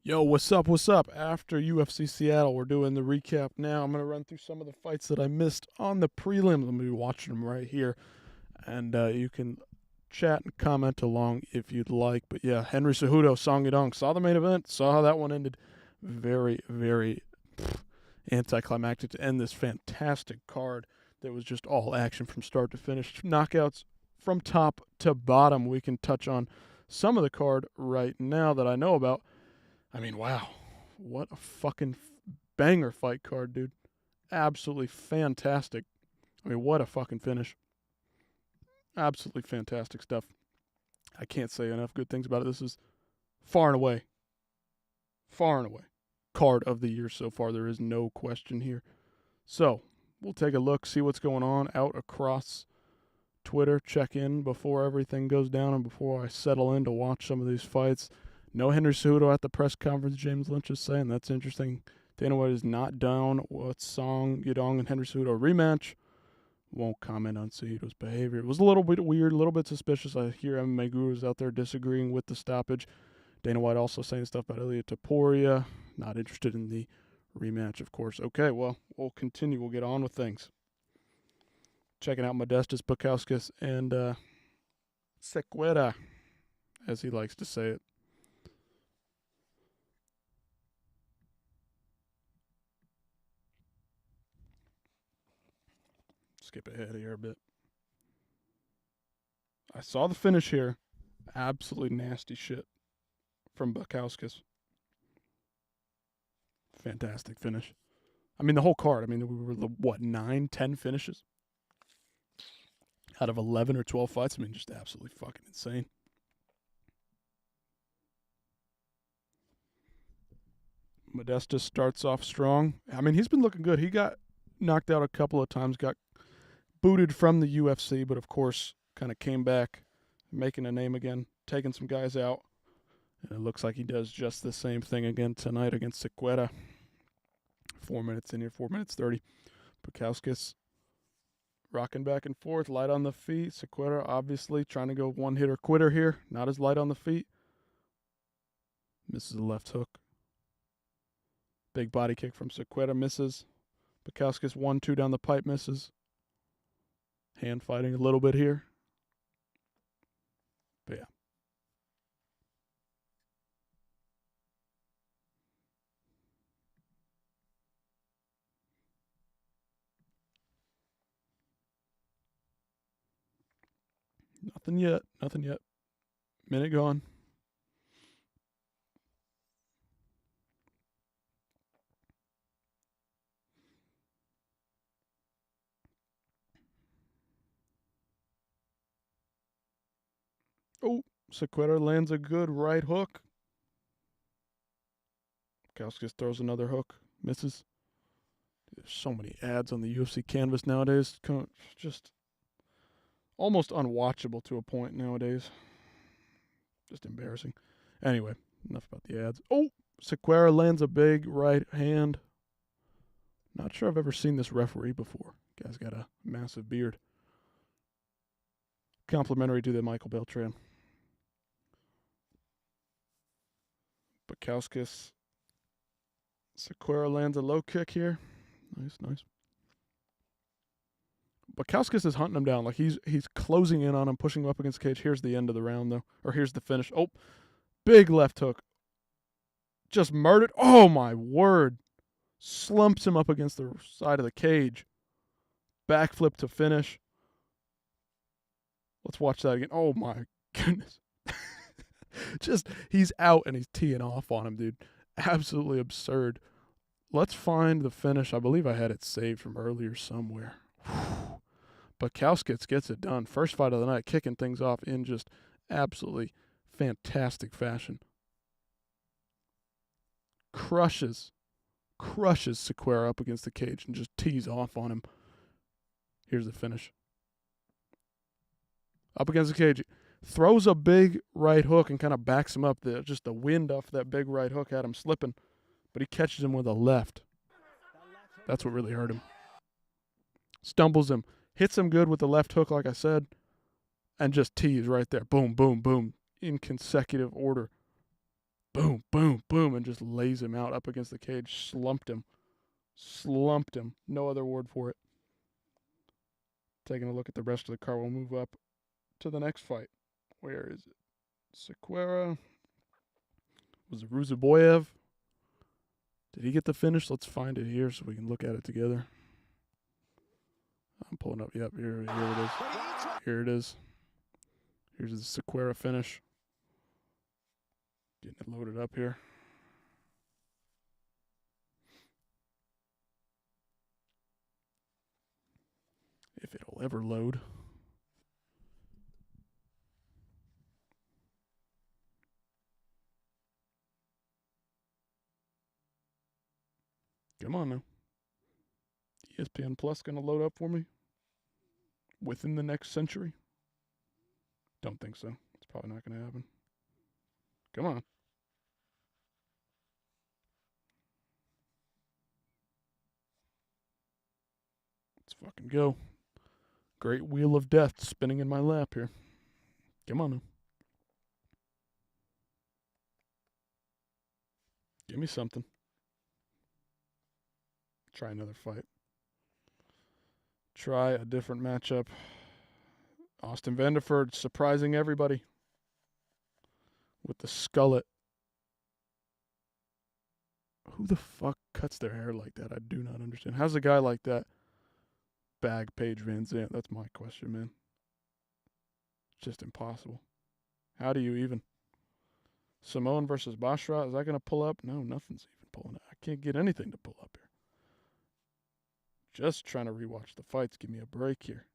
Yo, what's up? What's up? After UFC Seattle, we're doing the recap now. I'm going to run through some of the fights that I missed on the prelims. I'm going to be watching them right here. And you can chat and comment along if you'd like. But yeah, Henry Cejudo, Song Yadong. Saw the main event, saw how that one ended. Very, very anticlimactic to end this fantastic card that was just all action from start to finish. Knockouts from top to bottom. We can touch on some of the card right now that I know about. I mean, wow. What a fucking banger fight card, dude. Absolutely fantastic. I mean, what a fucking finish. Absolutely fantastic stuff. I can't say enough good things about it. This is far and away, card of the year so far. There is no question here. So, we'll take a look, see what's going on out across Twitter, check in before everything goes down and before I settle in to watch some of these fights. No Henry Cejudo at the press conference, James Lynch is saying. That's interesting. Dana White is not down with Song Yadong and Henry Cejudo rematch. Won't comment on Cejudo's behavior. It was a little bit weird, a little bit suspicious. I hear MMA gurus out there disagreeing with the stoppage. Dana White also saying stuff about Ilia Topuria. Not interested in the rematch, of course. Okay, well, we'll continue. We'll get on with things. Checking out Modestas Bukauskas and Sequeira, as he likes to say it. Skip ahead here a bit. I saw the finish here. Absolutely nasty shit from Bukauskas. Fantastic finish. I mean, the whole card. I mean, we were, 9, 10 finishes out of 11 or 12 fights. I mean, just absolutely fucking insane. Modestas starts off strong. I mean, he's been looking good. He got knocked out a couple of times, got booted from the UFC, but of course, kind of came back, making a name again, taking some guys out. And it looks like he does just the same thing again tonight against Sequeira. 4 minutes in here, 4 minutes 30. Bukauskas rocking back and forth, light on the feet. Sequeira obviously trying to go one-hitter quitter here. Not as light on the feet. Misses the left hook. Big body kick from Sequeira, misses. Bukauskas 1-2 down the pipe, misses. Hand fighting a little bit here. But yeah. Nothing yet. Nothing yet. Minute gone. Oh, Sequeira lands a good right hook. Bukauskas throws another hook. Misses. There's so many ads on the UFC canvas nowadays. Just almost unwatchable to a point nowadays. Just embarrassing. Anyway, enough about the ads. Oh, Sequeira lands a big right hand. Not sure I've ever seen this referee before. Guy's got a massive beard. Complimentary to the Michael Beltran. Bukauskas. Sequeira lands a low kick here. Nice. Bukauskas is hunting him down. Like he's closing in on him, pushing him up against the cage. Here's the end of the round, though. Or here's the finish. Oh, big left hook. Just murdered. Oh, my word. Slumps him up against the side of the cage. Backflip to finish. Let's watch that again. Oh, my goodness. Just, he's out and he's teeing off on him, dude. Absolutely absurd. Let's find the finish. I believe I had it saved from earlier somewhere. Bukauskas gets it done. First fight of the night, kicking things off in just absolutely fantastic fashion. Crushes Sequeira up against the cage and just tees off on him. Here's the finish. Up against the cage. Throws a big right hook and kind of backs him up. Just the wind off that big right hook had him slipping. But he catches him with a left. That's what really hurt him. Stumbles him. Hits him good with the left hook, like I said. And just tees right there. Boom, boom, boom. In consecutive order. Boom, boom, boom, and just lays him out up against the cage. Slumped him. No other word for it. Taking a look at the rest of the card, we'll move up to the next fight. Where is it? Sequeira. Was it Ruziboyev? Did he get the finish? Let's find it here so we can look at it together. I'm pulling up. Yep, here it is. Here it is. Here's the Sequeira finish. Getting it loaded up here. If it'll ever load. Come on now. ESPN Plus going to load up for me? Within the next century? Don't think so. It's probably not going to happen. Come on. Let's fucking go. Great wheel of death spinning in my lap here. Come on now. Give me something. Try another fight. Try a different matchup. Austin Vanderford surprising everybody with the skullet. Who the fuck cuts their hair like that? I do not understand. How's a guy like that bag Paige Van Zandt? That's my question, man. It's just impossible. How do you even? Simone versus Bashra. Is that going to pull up? No, nothing's even pulling up. I can't get anything to pull up here. Just trying to rewatch the fights. Give me a break here.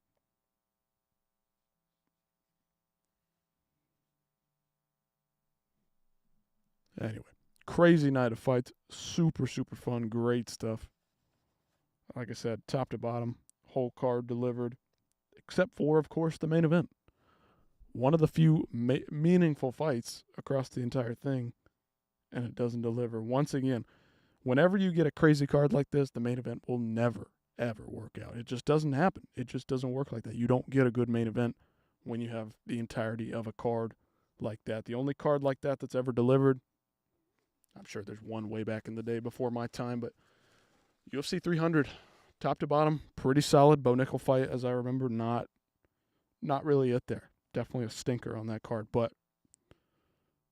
Anyway, crazy night of fights. Super, super fun. Great stuff. Like I said, top to bottom, whole card delivered. Except for, of course, the main event. One of the few meaningful fights across the entire thing, and it doesn't deliver. Once again, whenever you get a crazy card like this, the main event will never, ever work out. It just doesn't happen. It just doesn't work like that. You don't get a good main event when you have the entirety of a card like that. The only card like that that's ever delivered, I'm sure there's one way back in the day before my time, but UFC 300, top to bottom, pretty solid. Bo Nickel fight, as I remember, not really it there. Definitely a stinker on that card, but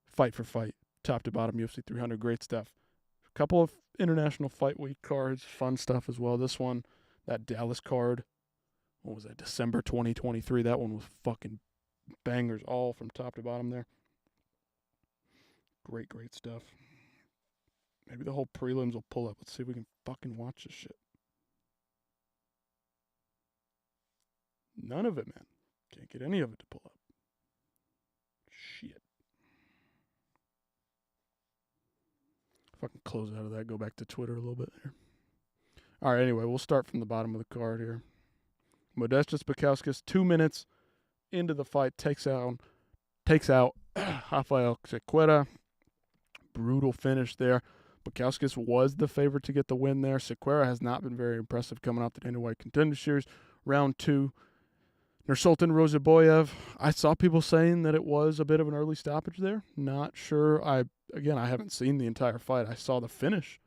fight for fight, top to bottom, UFC 300, great stuff. A couple of International Fight Week cards, fun stuff as well. This one, that Dallas card, what was that, December 2023, that one was fucking bangers all from top to bottom there. Great, great stuff. Maybe the whole prelims will pull up. Let's see if we can fucking watch this shit. None of it, man. Can't get any of it to pull up. Shit. Fucking close out of that. Go back to Twitter a little bit here. All right, anyway, we'll start from the bottom of the card here. Modestas Bukauskas, 2 minutes into the fight, takes out Rafael Sequeira. Brutal finish there. Bukauskas was the favorite to get the win there. Sequeira has not been very impressive coming off the Dana White Contender Series. Round 2. Nursultan Roziboyev, I saw people saying that it was a bit of an early stoppage there. Not sure. I haven't seen the entire fight. I saw the finish.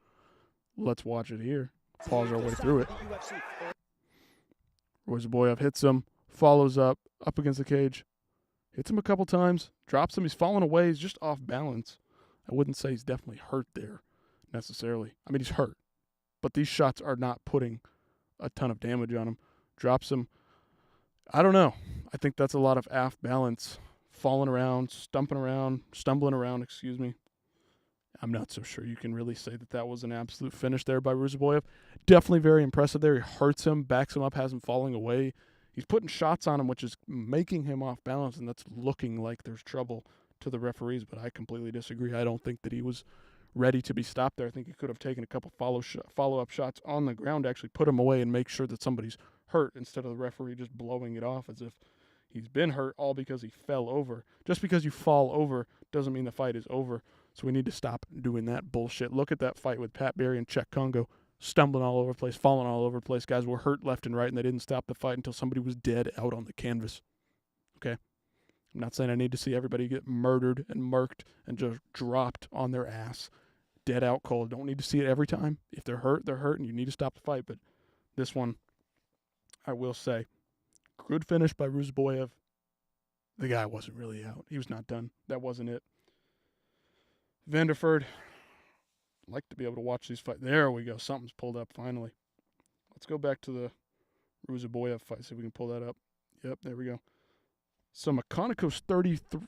Let's watch it here. Pause our way through it. Roziboyev hits him, follows up against the cage. Hits him a couple times, drops him. He's falling away. He's just off balance. I wouldn't say he's definitely hurt there necessarily. I mean, he's hurt. But these shots are not putting a ton of damage on him. Drops him. I don't know. I think that's a lot of off balance. Falling around, stumbling around, excuse me. I'm not so sure you can really say that was an absolute finish there by Ruziboyev. Definitely very impressive there. He hurts him, backs him up, has him falling away. He's putting shots on him, which is making him off balance, and that's looking like there's trouble to the referees, but I completely disagree. I don't think that he was ready to be stopped there. I think he could have taken a couple follow-up shots on the ground to actually put him away and make sure that somebody's hurt instead of the referee just blowing it off as if he's been hurt all because he fell over. Just because you fall over doesn't mean the fight is over, so we need to stop doing that bullshit. Look at that fight with Pat Barry and Czech Congo, stumbling all over the place, falling all over the place. Guys were hurt left and right, and they didn't stop the fight until somebody was dead out on the canvas. Okay? I'm not saying I need to see everybody get murdered and murked and just dropped on their ass dead out cold. Don't need to see it every time. If they're hurt, they're hurt, and you need to stop the fight. But this one, I will say, good finish by Ruziboyev. The guy wasn't really out. He was not done. That wasn't it. Vanderford, I'd like to be able to watch these fights. There we go. Something's pulled up finally. Let's go back to the Ruziboyev fight, see if we can pull that up. Yep, there we go. So McConaughey's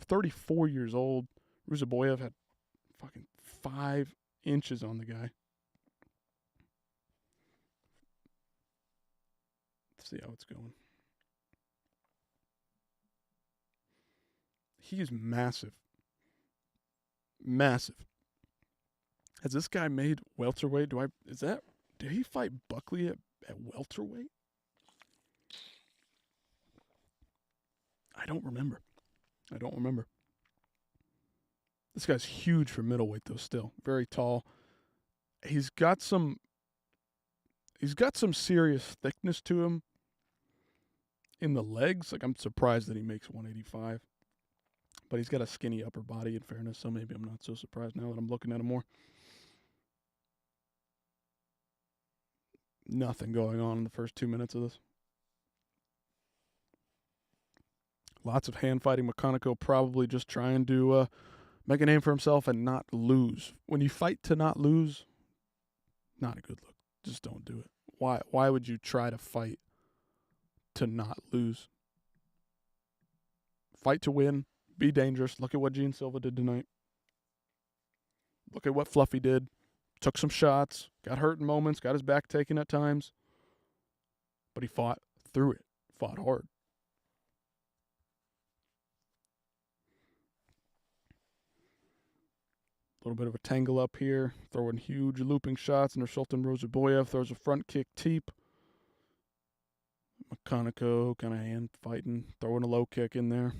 34 years old. Ruziboyev had fucking 5 inches on the guy. Let's see how it's going. He is massive. Massive. Has this guy made welterweight? Did he fight Buckley at welterweight? I don't remember. This guy's huge for middleweight though still. Very tall. He's got some serious thickness to him in the legs. Like, I'm surprised that he makes 185. But he's got a skinny upper body, in fairness, so maybe I'm not so surprised now that I'm looking at him more. Nothing going on in the first 2 minutes of this. Lots of hand fighting. McConaughey probably just trying to make a name for himself and not lose. When you fight to not lose, not a good look. Just don't do it. Why would you try to fight to not lose? Fight to win. Be dangerous. Look at what Silva did tonight. Look at what Fluffy did. Took some shots. Got hurt in moments. Got his back taken at times. But he fought through it. Fought hard. A little bit of a tangle up here. Throwing huge looping shots. And Nursultan Ruziboyev throws a front kick teep. McConaughey kind of hand fighting. Throwing a low kick in there.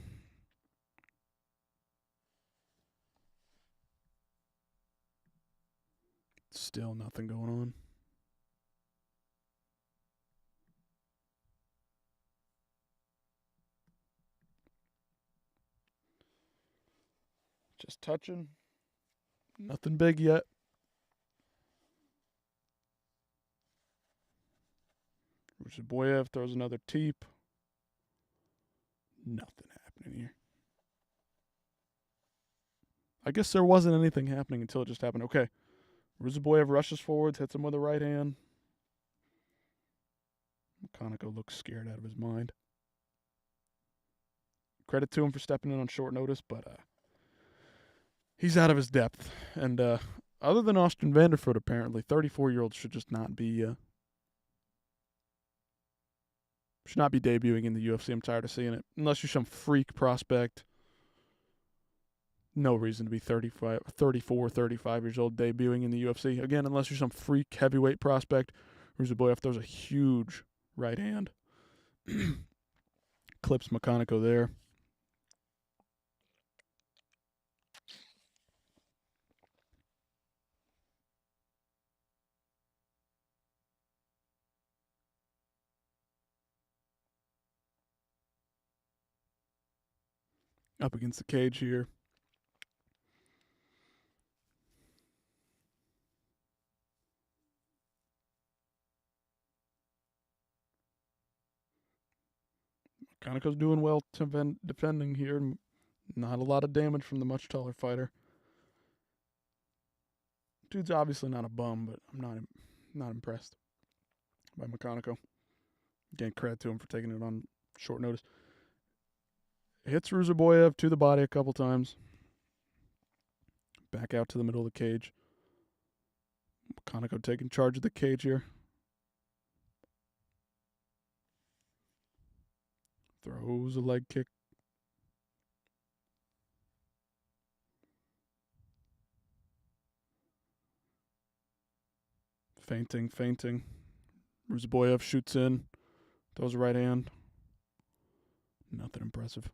Still nothing going on. Just touching. Nothing big yet. Ruziboyev throws another teep. Nothing happening here. I guess there wasn't anything happening until it just happened. Okay. Ruziboyev rushes forwards, hits him with a right hand. McConaughey looks scared out of his mind. Credit to him for stepping in on short notice, but he's out of his depth. And other than Austin Vanderford, apparently, 34-year-olds should just not be debuting in the UFC. I'm tired of seeing it. Unless you're some freak prospect. No reason to be 34, 35 years old debuting in the UFC. Again, unless you're some freak heavyweight prospect. Ruziboyev throws a huge right hand. Clips McConaughey there. Up against the cage here. McConaughey's doing well defending here. Not a lot of damage from the much taller fighter. Dude's obviously not a bum, but I'm not impressed by McConaughey. Again, credit to him for taking it on short notice. Hits Ruziboyev to the body a couple times. Back out to the middle of the cage. McConaughey taking charge of the cage here. Throws a leg kick. Feinting. Ruziboyev shoots in. Throws a right hand. Nothing impressive.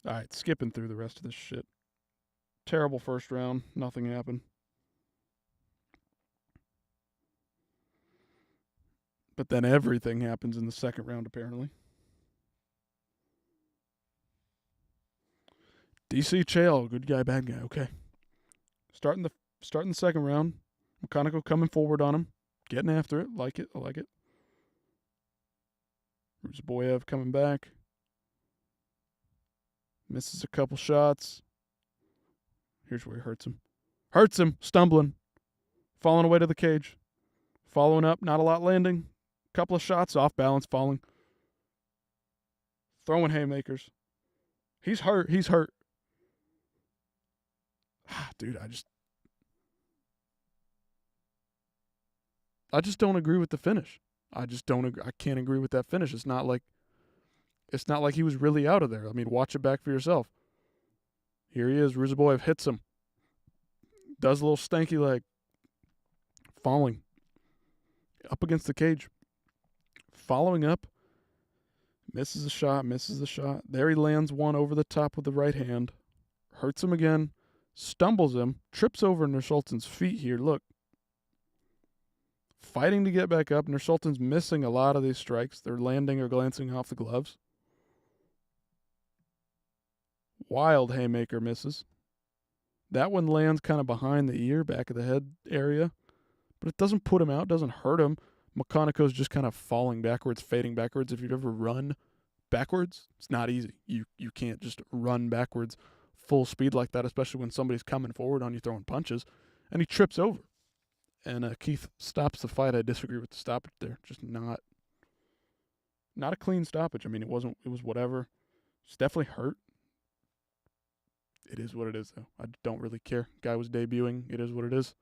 All right, skipping through the rest of this shit. Terrible first round. Nothing happened. But then everything happens in the second round, apparently. DC Chael, good guy, bad guy. Okay. Starting the second round. McConaughey coming forward on him. Getting after it. Like it. I like it. Ruzboyev coming back. Misses a couple shots. Here's where he hurts him. Hurts him. Stumbling. Falling away to the cage. Following up. Not a lot landing. Couple of shots. Off balance. Falling. Throwing haymakers. He's hurt. He's hurt. Dude, I just don't agree with the finish. I just don't agree. I can't agree with that finish. It's not like he was really out of there. I mean, watch it back for yourself. Here he is. Ruzboyev hits him. Does a little stanky leg. Falling. Up against the cage. Following up. Misses a shot. Misses the shot. There he lands one over the top with the right hand. Hurts him again. Stumbles him. Trips over Nursultan's feet here. Look. Fighting to get back up. Nursultan's missing a lot of these strikes. They're landing or glancing off the gloves. Wild haymaker misses. That one lands kind of behind the ear, back of the head area. But it doesn't put him out, doesn't hurt him. McConaughey's just kind of falling backwards, fading backwards. If you've ever run backwards, it's not easy. You can't just run backwards full speed like that, especially when somebody's coming forward on you throwing punches. And he trips over. And Keith stops the fight. I disagree with the stoppage there. Just not a clean stoppage. I mean, it was whatever. It's definitely hurt. It is what it is, though. I don't really care. Guy was debuting. It is what it is.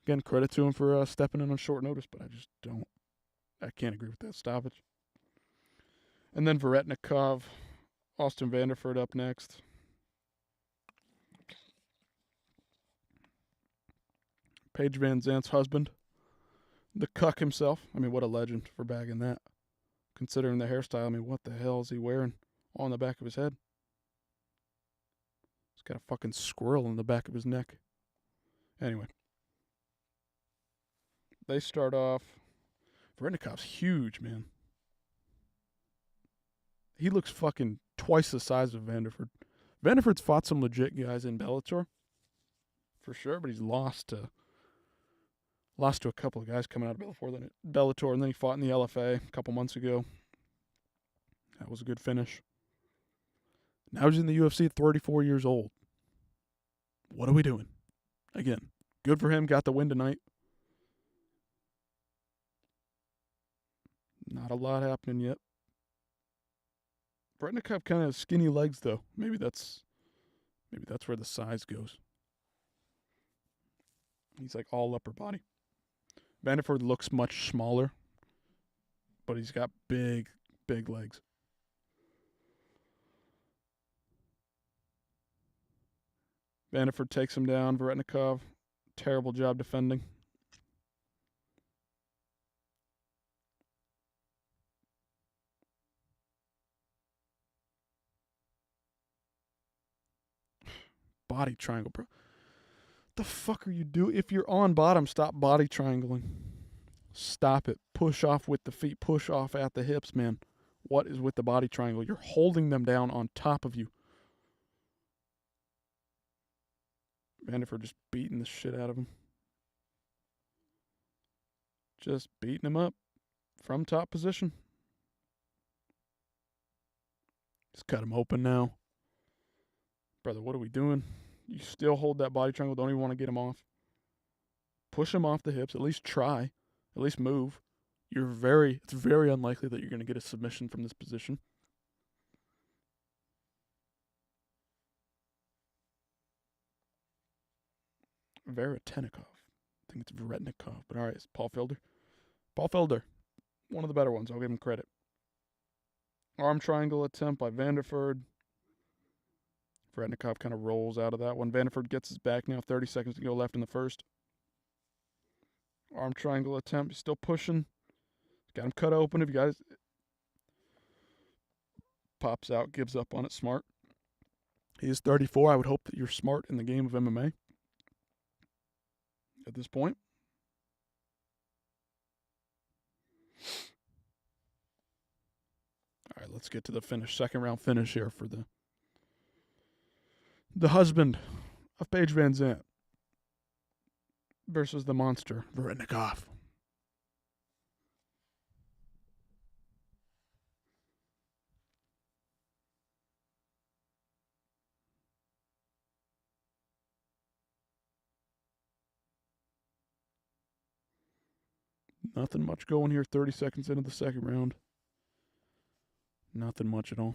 Again, credit to him for stepping in on short notice, but I can't agree with that stoppage. And then Varetnikov, Austin Vanderford up next. Paige Van Zant's husband. The cuck himself. I mean, what a legend for bagging that. Considering the hairstyle, I mean, what the hell is he wearing on the back of his head? He's got a fucking squirrel in the back of his neck. Anyway. They start off. Varetnikov's huge, man. He looks fucking twice the size of Vanderford. Vanderford's fought some legit guys in Bellator. For sure, but he's lost to a couple of guys coming out of Bellator, and then he fought in the LFA a couple months ago. That was a good finish. Now he's in the UFC at 34 years old. What are we doing? Again, good for him. Got the win tonight. Not a lot happening yet. Varetnikov kind of skinny legs, though. Maybe that's where the size goes. He's like all upper body. Vanderford looks much smaller, but he's got big legs. Vanderford takes him down. Varetnikov, terrible job defending. Body triangle, bro. The fuck are you doing? If you're on bottom, stop body triangling. Stop it. Push off with the feet. Push off at the hips, man. What is with the body triangle? You're holding them down on top of you. Vanderford just beating the shit out of him. Just beating him up from top position. Just cut him open now. Brother, what are we doing? You still hold that body triangle. Don't even want to get him off. Push him off the hips. At least try. At least move. It's very unlikely that you're going to get a submission from this position. Varetnikov. I think it's Varetnikov, but all right, it's Paul Felder. Paul Felder, one of the better ones. I'll give him credit. Arm triangle attempt by Vanderford. Varetnikov kind of rolls out of that one. Vanderford gets his back now. 30 seconds to go left in the first. Arm triangle attempt. He's still pushing. Got him cut open. If you guys pops out, gives up on it. Smart. He is 34. I would hope that you're smart in the game of MMA at this point. All right, let's get to the finish. Second round finish here for the husband of Paige Van Zandt versus the monster, Varetnikov. Nothing much going here. 30 seconds into the second round. Nothing much at all.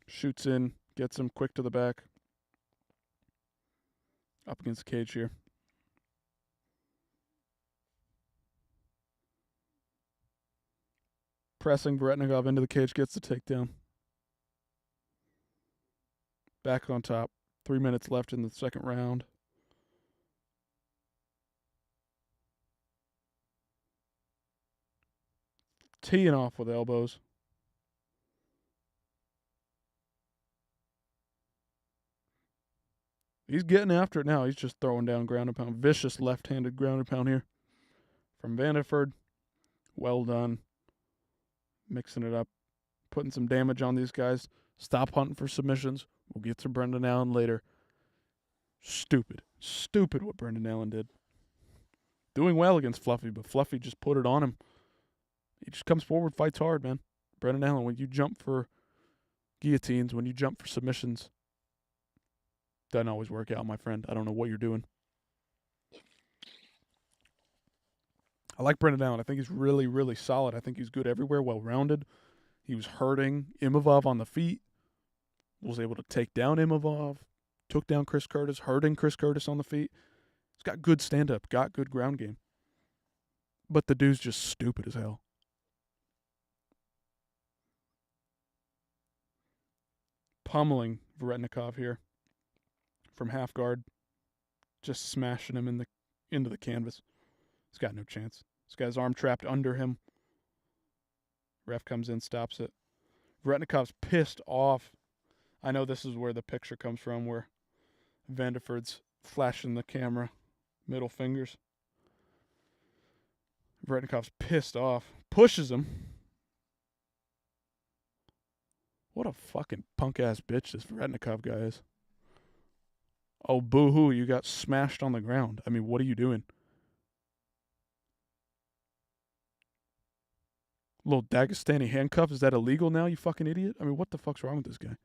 Shoots in, gets him quick to the back. Up against the cage here. Pressing Varetnikov into the cage, gets the takedown. Back on top. 3 minutes left in the second round. Teeing off with elbows. He's getting after it now. He's just throwing down ground and pound. Vicious left-handed ground and pound here from Vanderford. Well done. Mixing it up. Putting some damage on these guys. Stop hunting for submissions. We'll get to Brendan Allen later. Stupid. Stupid what Brendan Allen did. Doing well against Fluffy, but Fluffy just put it on him. He just comes forward, fights hard, man. Brendan Allen, when you jump for guillotines, when you jump for submissions, doesn't always work out, my friend. I don't know what you're doing. I like Brendan Allen. I think he's really, really solid. I think he's good everywhere, well-rounded. He was hurting Imavov on the feet. Was able to take down Imavov. Took down Chris Curtis, hurting Chris Curtis on the feet. He's got good stand-up, got good ground game. But the dude's just stupid as hell. Pummeling Varetnikov here from half guard. Just smashing him into the canvas. He's got no chance. This guy's arm trapped under him. Ref comes in, stops it. Varetnikov's pissed off. I know this is where the picture comes from, where Vanderford's flashing the camera, middle fingers. Varetnikov's pissed off. Pushes him. What a fucking punk-ass bitch this Varetnikov guy is. Oh, boo-hoo, you got smashed on the ground. I mean, what are you doing? Little Dagestani handcuff. Is that illegal now, you fucking idiot? I mean, what the fuck's wrong with this guy?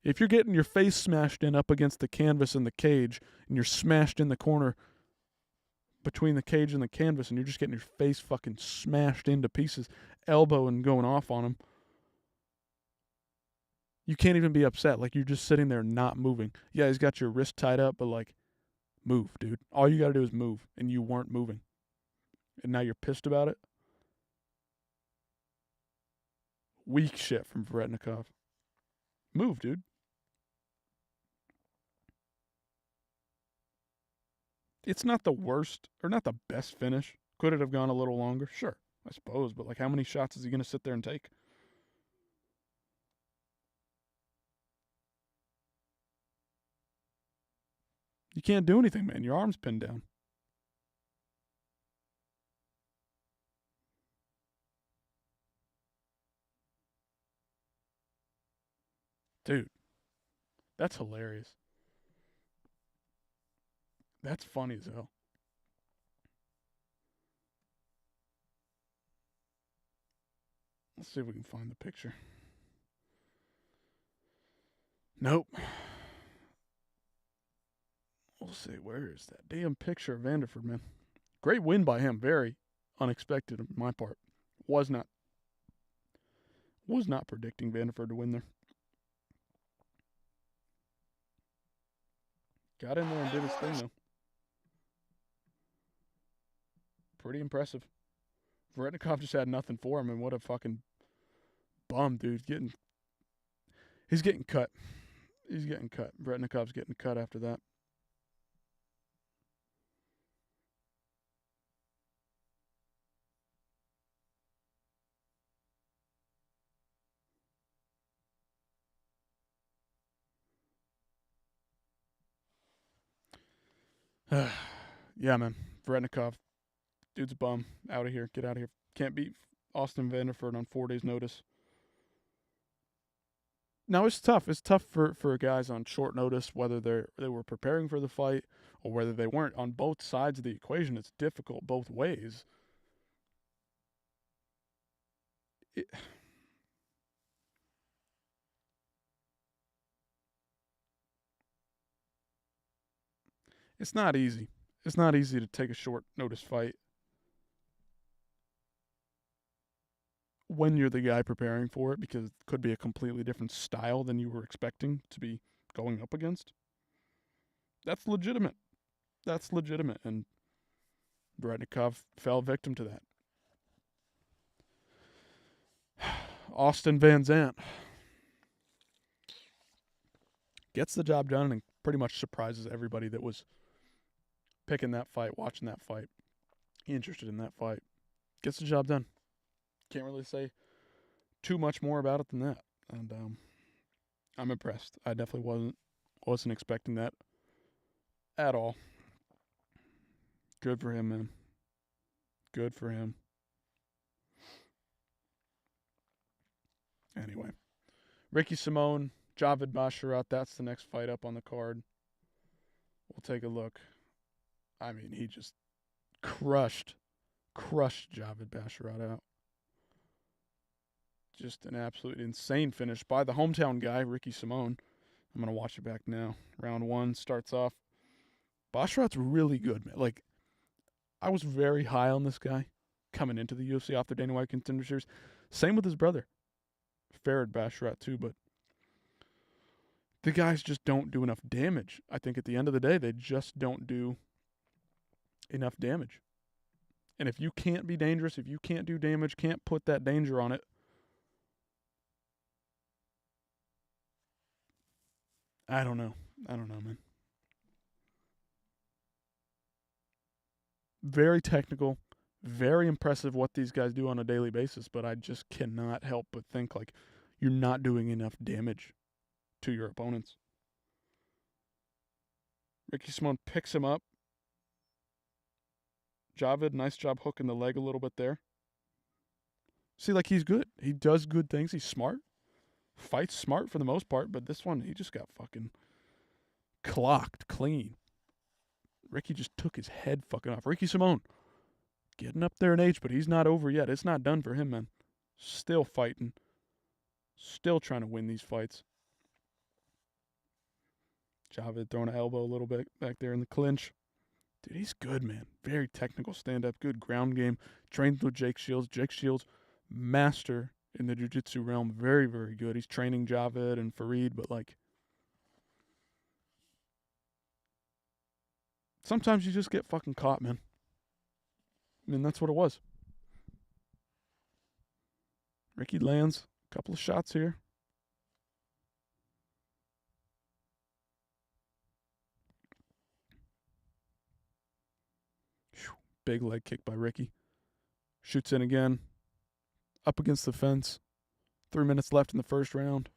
If you're getting your face smashed in up against the canvas in the cage, and you're smashed in the corner between the cage and the canvas, and you're just getting your face fucking smashed into pieces, elbowing, going off on him, you can't even be upset. Like, you're just sitting there not moving. Yeah, he's got your wrist tied up, but, like, move, dude. All you got to do is move, and you weren't moving. And now you're pissed about it? Weak shit from Varetnikov. Move, dude. It's not the worst, or not the best finish. Could it have gone a little longer? Sure, I suppose. But, like, how many shots is he going to sit there and take? You can't do anything, man. Your arm's pinned down. Dude, that's hilarious. That's funny as hell. Let's see if we can find the picture. Nope. We'll see. Where is that damn picture of Vanderford, man? Great win by him. Very unexpected on my part. Was not predicting Vanderford to win there. Got in there and did his thing, though. Pretty impressive. Varetnikov just had nothing for him, and what a fucking bum, dude. He's getting cut. He's getting cut. Varetnikov's getting cut after that. Yeah, man. Vretnikov, dude's a bum. Out of here. Get out of here. Can't beat Austin Vanderford on 4 days' notice. Now it's tough. It's tough for guys on short notice, whether they were preparing for the fight or whether they weren't. On both sides of the equation, it's difficult both ways. It, it's not easy. It's not easy to take a short notice fight when you're the guy preparing for it because it could be a completely different style than you were expecting to be going up against. That's legitimate. That's legitimate. And Bretnikov fell victim to that. Austin Van Zant gets the job done and pretty much surprises everybody that was picking that fight, watching that fight, interested in that fight. Gets the job done. Can't really say too much more about it than that. And I'm impressed. I definitely wasn't expecting that at all. Good for him, man. Good for him. Anyway, Ricky Simone, Javid Basharat. That's the next fight up on the card. We'll take a look. I mean, he just crushed Javid Basharat out. Just an absolute insane finish by the hometown guy, Ricky Simone. I'm going to watch it back now. Round 1 starts off. Basharat's really good, man. Like, I was very high on this guy coming into the UFC off the Dana White Contender Series. Same with his brother, Farid Basharat, too, but the guys just don't do enough damage. I think at the end of the day, they just don't do enough damage. And if you can't be dangerous, if you can't do damage, can't put that danger on it, I don't know. Man. Very technical, very impressive what these guys do on a daily basis, but I just cannot help but think like you're not doing enough damage to your opponents. Ricky Simone picks him up. Javid, nice job hooking the leg a little bit there. See, like he's good. He does good things. He's smart. Fights smart for the most part, but this one, he just got fucking clocked clean. Ricky just took his head fucking off. Ricky Simone, getting up there in age, but he's not over yet. It's not done for him, man. Still fighting. Still trying to win these fights. Javid throwing an elbow a little bit back there in the clinch. Dude, he's good, man. Very technical stand-up, good ground game. Trained with Jake Shields. Jake Shields, master in the jiu-jitsu realm. Very, very good. He's training Javid and Farid, but like, sometimes you just get fucking caught, man. I mean, that's what it was. Ricky lands a couple of shots here. Big leg kick by Ricky. Shoots in again. Up against the fence. 3 minutes left in the first round.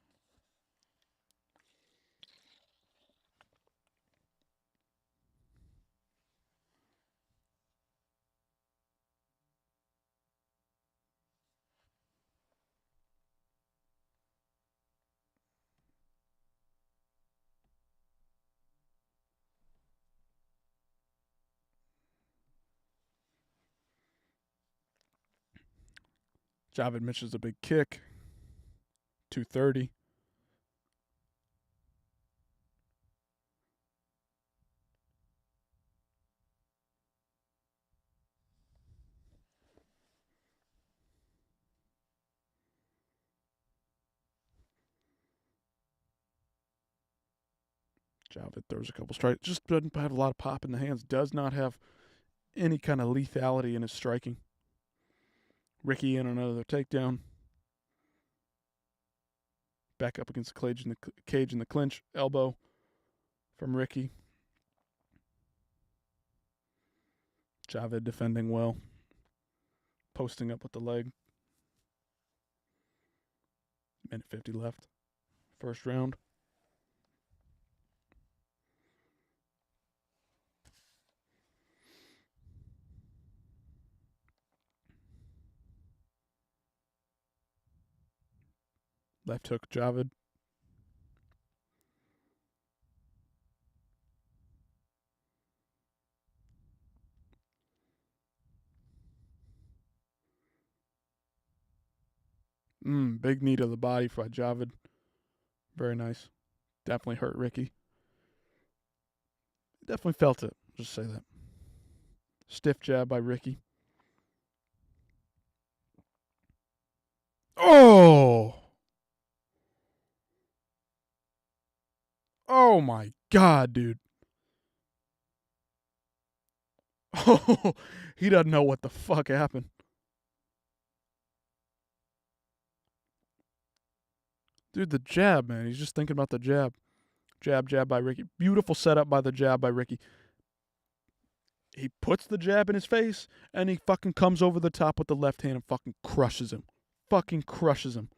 Javid misses a big kick. 230. Javid throws a couple strikes. Just doesn't have a lot of pop in the hands. Does not have any kind of lethality in his striking. Ricky in another takedown. Back up against the cage in the clinch. Elbow from Ricky. Javid defending well. Posting up with the leg. Minute 50 left. First round. Left hook, Javid. Big knee to the body by Javid. Very nice. Definitely hurt Ricky. Definitely felt it. Just say that. Stiff jab by Ricky. Oh! Oh my God, dude. Oh, he doesn't know what the fuck happened. Dude, the jab, man. He's just thinking about the jab. Jab by Ricky. Beautiful setup by the jab by Ricky. He puts the jab in his face, and he fucking comes over the top with the left hand and fucking crushes him. Fucking crushes him.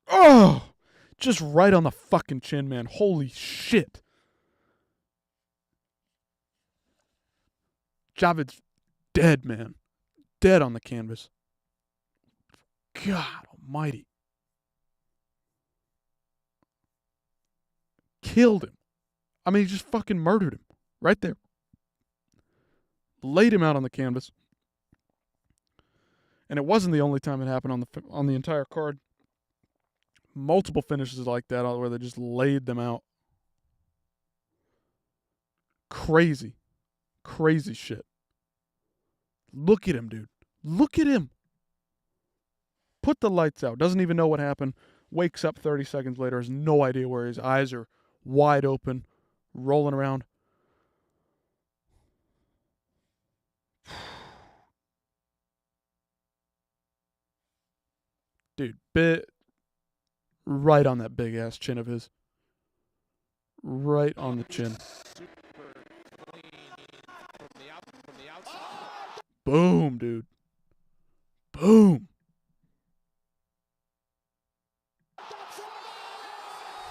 Oh! Just right on the fucking chin, man. Holy shit. Javid's dead, man. Dead on the canvas. God almighty. Killed him. I mean, he just fucking murdered him. Right there. Laid him out on the canvas. And it wasn't the only time it happened on the entire card. Multiple finishes like that where they just laid them out. Crazy. Crazy shit. Look at him, dude. Look at him. Put the lights out. Doesn't even know what happened. Wakes up 30 seconds later. Has no idea where his eyes are wide open. Rolling around. Dude, bit right on that big ass chin of his. Right on the chin. Boom, dude. Boom.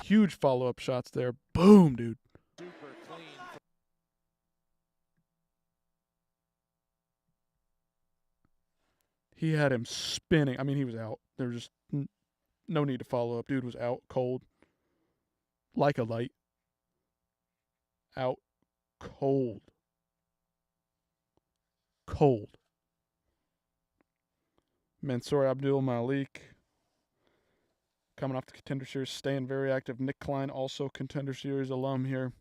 Huge follow-up shots there. Boom, dude. He had him spinning. I mean, he was out. There was just no need to follow up. Dude was out cold. Like a light. Out cold. Cold. Mansour Abdul Malik coming off the Contender Series, staying very active. Nick Klein, also Contender Series alum here.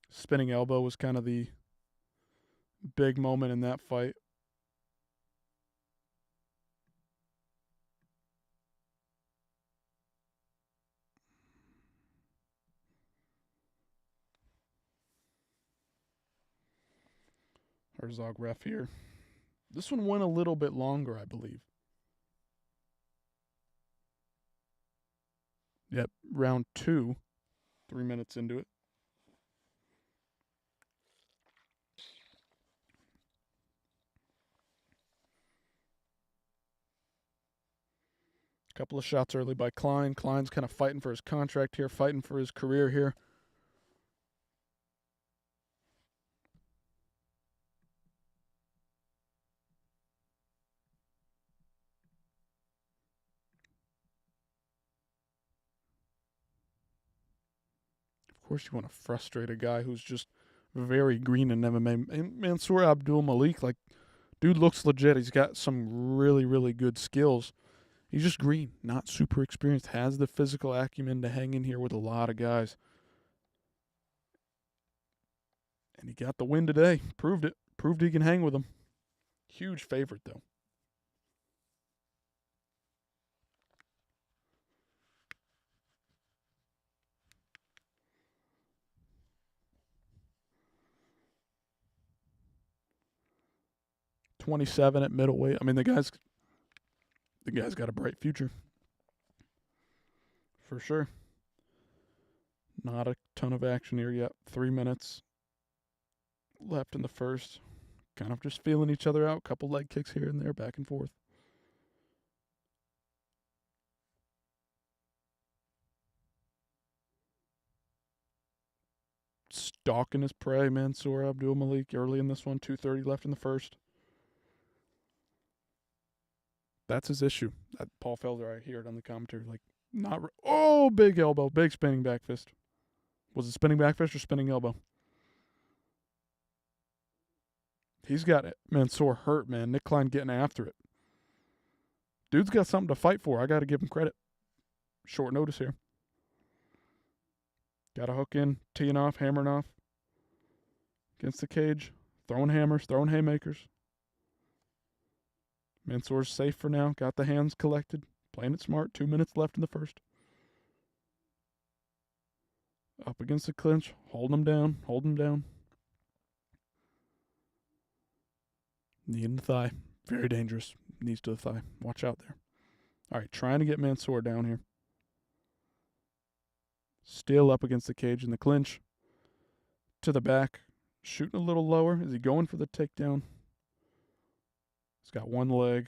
Spinning elbow was kind of the big moment in that fight. Herzog ref here. This one went a little bit longer, I believe. Yep, round 2, 3 minutes into it. Couple of shots early by Klein. Klein's kind of fighting for his contract here, fighting for his career here. Of course you want to frustrate a guy who's just very green in MMA. And Mansour Abdul Malik, like, dude looks legit. He's got some really, really good skills. He's just green, not super experienced, has the physical acumen to hang in here with a lot of guys. And he got the win today. Proved it. Proved he can hang with them. Huge favorite, though. $27 at middleweight. I mean, the guy's got a bright future. For sure. Not a ton of action here yet. 3 minutes left in the first. Kind of just feeling each other out. Couple leg kicks here and there, back and forth. stalking his prey, Mansour Abdul Malik, early in this one. 2:30 left in the first. That's his issue. Paul Felder, I hear it on the commentary. Like, big elbow. Big spinning back fist. Was it spinning back fist or spinning elbow? He's got Mansour hurt, man. Nick Klein getting after it. Dude's got something to fight for. I got to give him credit. Short notice here. Got a hook in, teeing off, hammering off. Against the cage. Throwing hammers, throwing haymakers. Mansour's safe for now. Got the hands collected. Playing it smart. 2 minutes left in the first. Up against the clinch. Holding him down. Holding him down. Knee in the thigh. Very dangerous. Knees to the thigh. Watch out there. All right, trying to get Mansour down here. Still up against the cage in the clinch. To the back. Shooting a little lower. Is he going for the takedown? He's got one leg.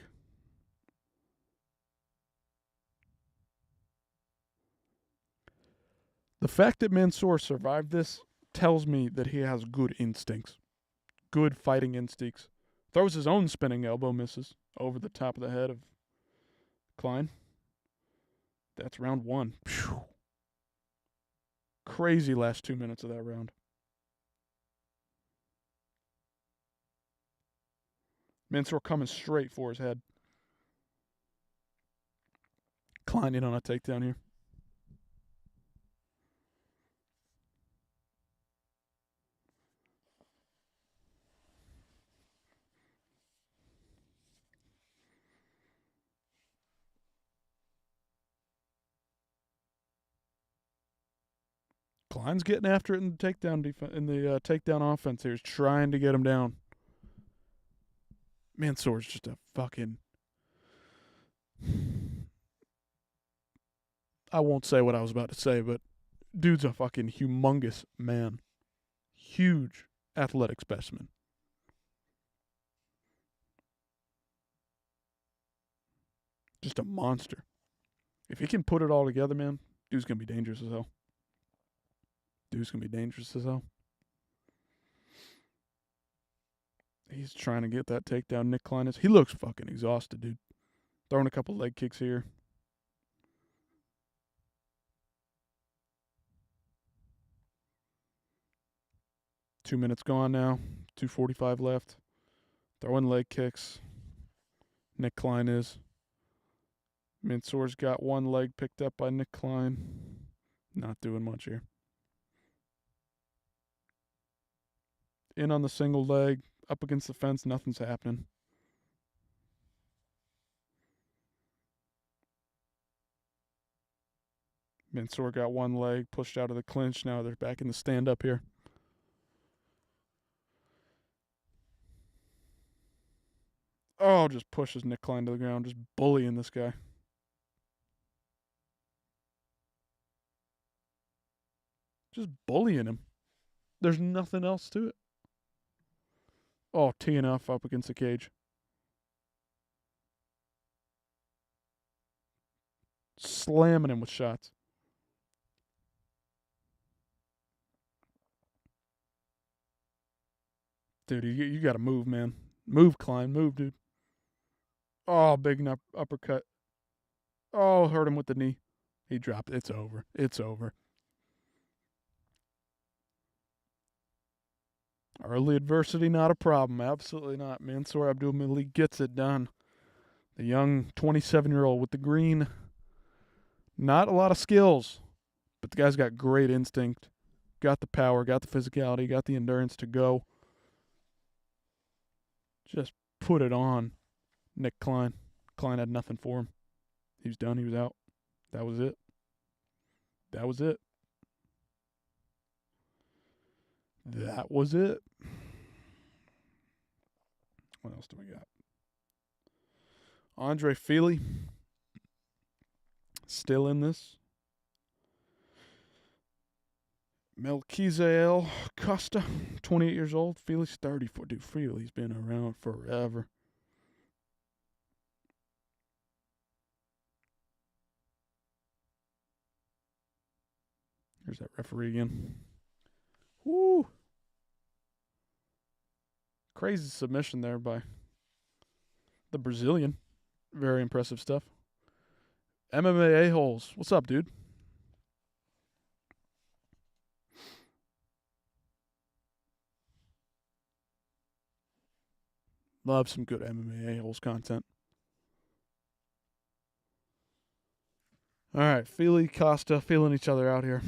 The fact that Mansour survived this tells me that he has good instincts. Good fighting instincts. Throws his own spinning elbow, misses over the top of the head of Klein. That's round one. Phew. Crazy last 2 minutes of that round. Mansour coming straight for his head. Klein in on a takedown here. Klein's getting after it in the takedown takedown offense here. He's trying to get him down. Mansour's just a fucking... I won't say what I was about to say, but dude's a fucking humongous man. Huge athletic specimen. Just a monster. If he can put it all together, man, dude's going to be dangerous as hell. Dude's going to be dangerous as hell. He's trying to get that takedown. Nick Klein is. He looks fucking exhausted, dude. Throwing a couple leg kicks here. Two minutes gone now. 2:45 left. Throwing leg kicks. Nick Klein is. Mansour's got one leg picked up by Nick Klein. Not doing much here. In on the single leg. Up against the fence. Nothing's happening. Mansour got one leg pushed out of the clinch. Now they're back in the stand-up here. Oh, just pushes Nick Klein to the ground. Just bullying this guy. Just bullying him. There's nothing else to it. Oh, teeing off up against the cage. Slamming him with shots. Dude, you got to move, man. Move, Klein. Move, dude. Oh, big uppercut. Oh, hurt him with the knee. He dropped. It's over. It's over. Early adversity, not a problem. Absolutely not. Mansour Abdul Malik gets it done. The young 27-year-old with the green. Not a lot of skills, but the guy's got great instinct. Got the power, got the physicality, got the endurance to go. Just put it on Nick Klein. Klein had nothing for him. He was done. He was out. That was it. That was it. That was it. What else do we got? Andre Fili. Still in this. Melquizael Costa, 28 years old. Fili's 34. Dude, Fili's been around forever. There's that referee again. Woo! Crazy submission there by the Brazilian. Very impressive stuff. MMA A-holes. What's up, dude? Love some good MMA A-holes content. All right, Fili, Costa feeling each other out here.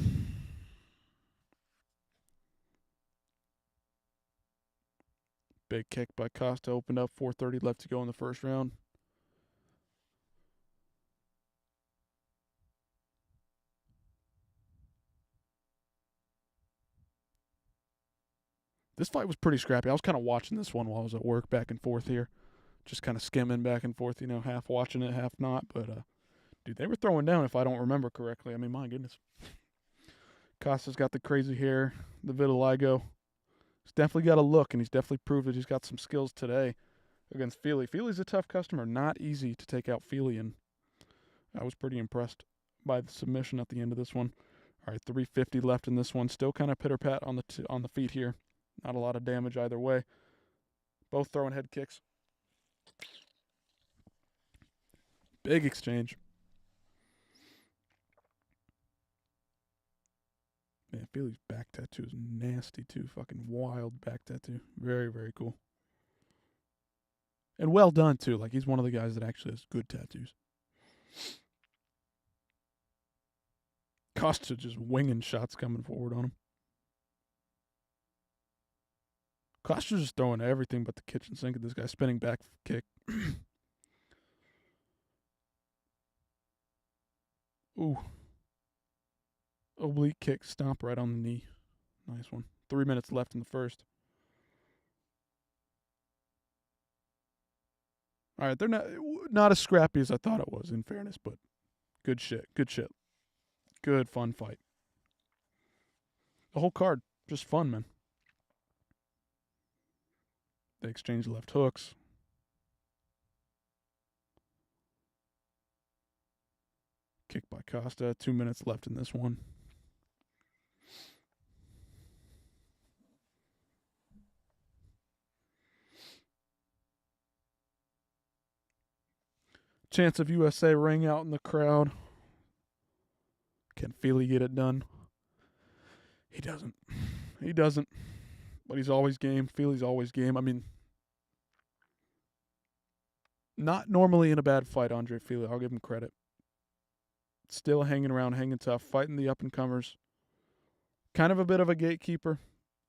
Big kick by Costa. Opened up 4:30 left to go in the first round. This fight was pretty scrappy. I was kind of watching this one while I was at work, back and forth here. Just kind of skimming back and forth, half watching it, half not. But, dude, they were throwing down if I don't remember correctly. I mean, my goodness. Costa's got the crazy hair, the vitiligo. He's definitely got a look, and he's definitely proved that he's got some skills today against Fili. Fili's a tough customer. Not easy to take out Fili, and I was pretty impressed by the submission at the end of this one. All right, 350 left in this one. Still kind of pitter-pat on the feet here. Not a lot of damage either way. Both throwing head kicks. Big exchange. Man, Fili's back tattoo is nasty too. Fucking wild back tattoo. Very, very cool. And well done too. Like, he's one of the guys that actually has good tattoos. Costa just winging shots coming forward on him. Costa's just throwing everything but the kitchen sink at this guy. Spinning back kick. Ooh. Oblique kick, stomp right on the knee. Nice one. 3 minutes left in the first. All right, they're not as scrappy as I thought it was, in fairness, but good shit. Good shit. Good, fun fight. The whole card, just fun, man. They exchange left hooks. Kick by Costa. 2 minutes left in this one. Chance of USA ring out in the crowd. Can Fili get it done? He doesn't. He doesn't. But he's always game. Fili's always game. I mean, not normally in a bad fight, Andre Fili. I'll give him credit. Still hanging around, hanging tough, fighting the up-and-comers. Kind of a bit of a gatekeeper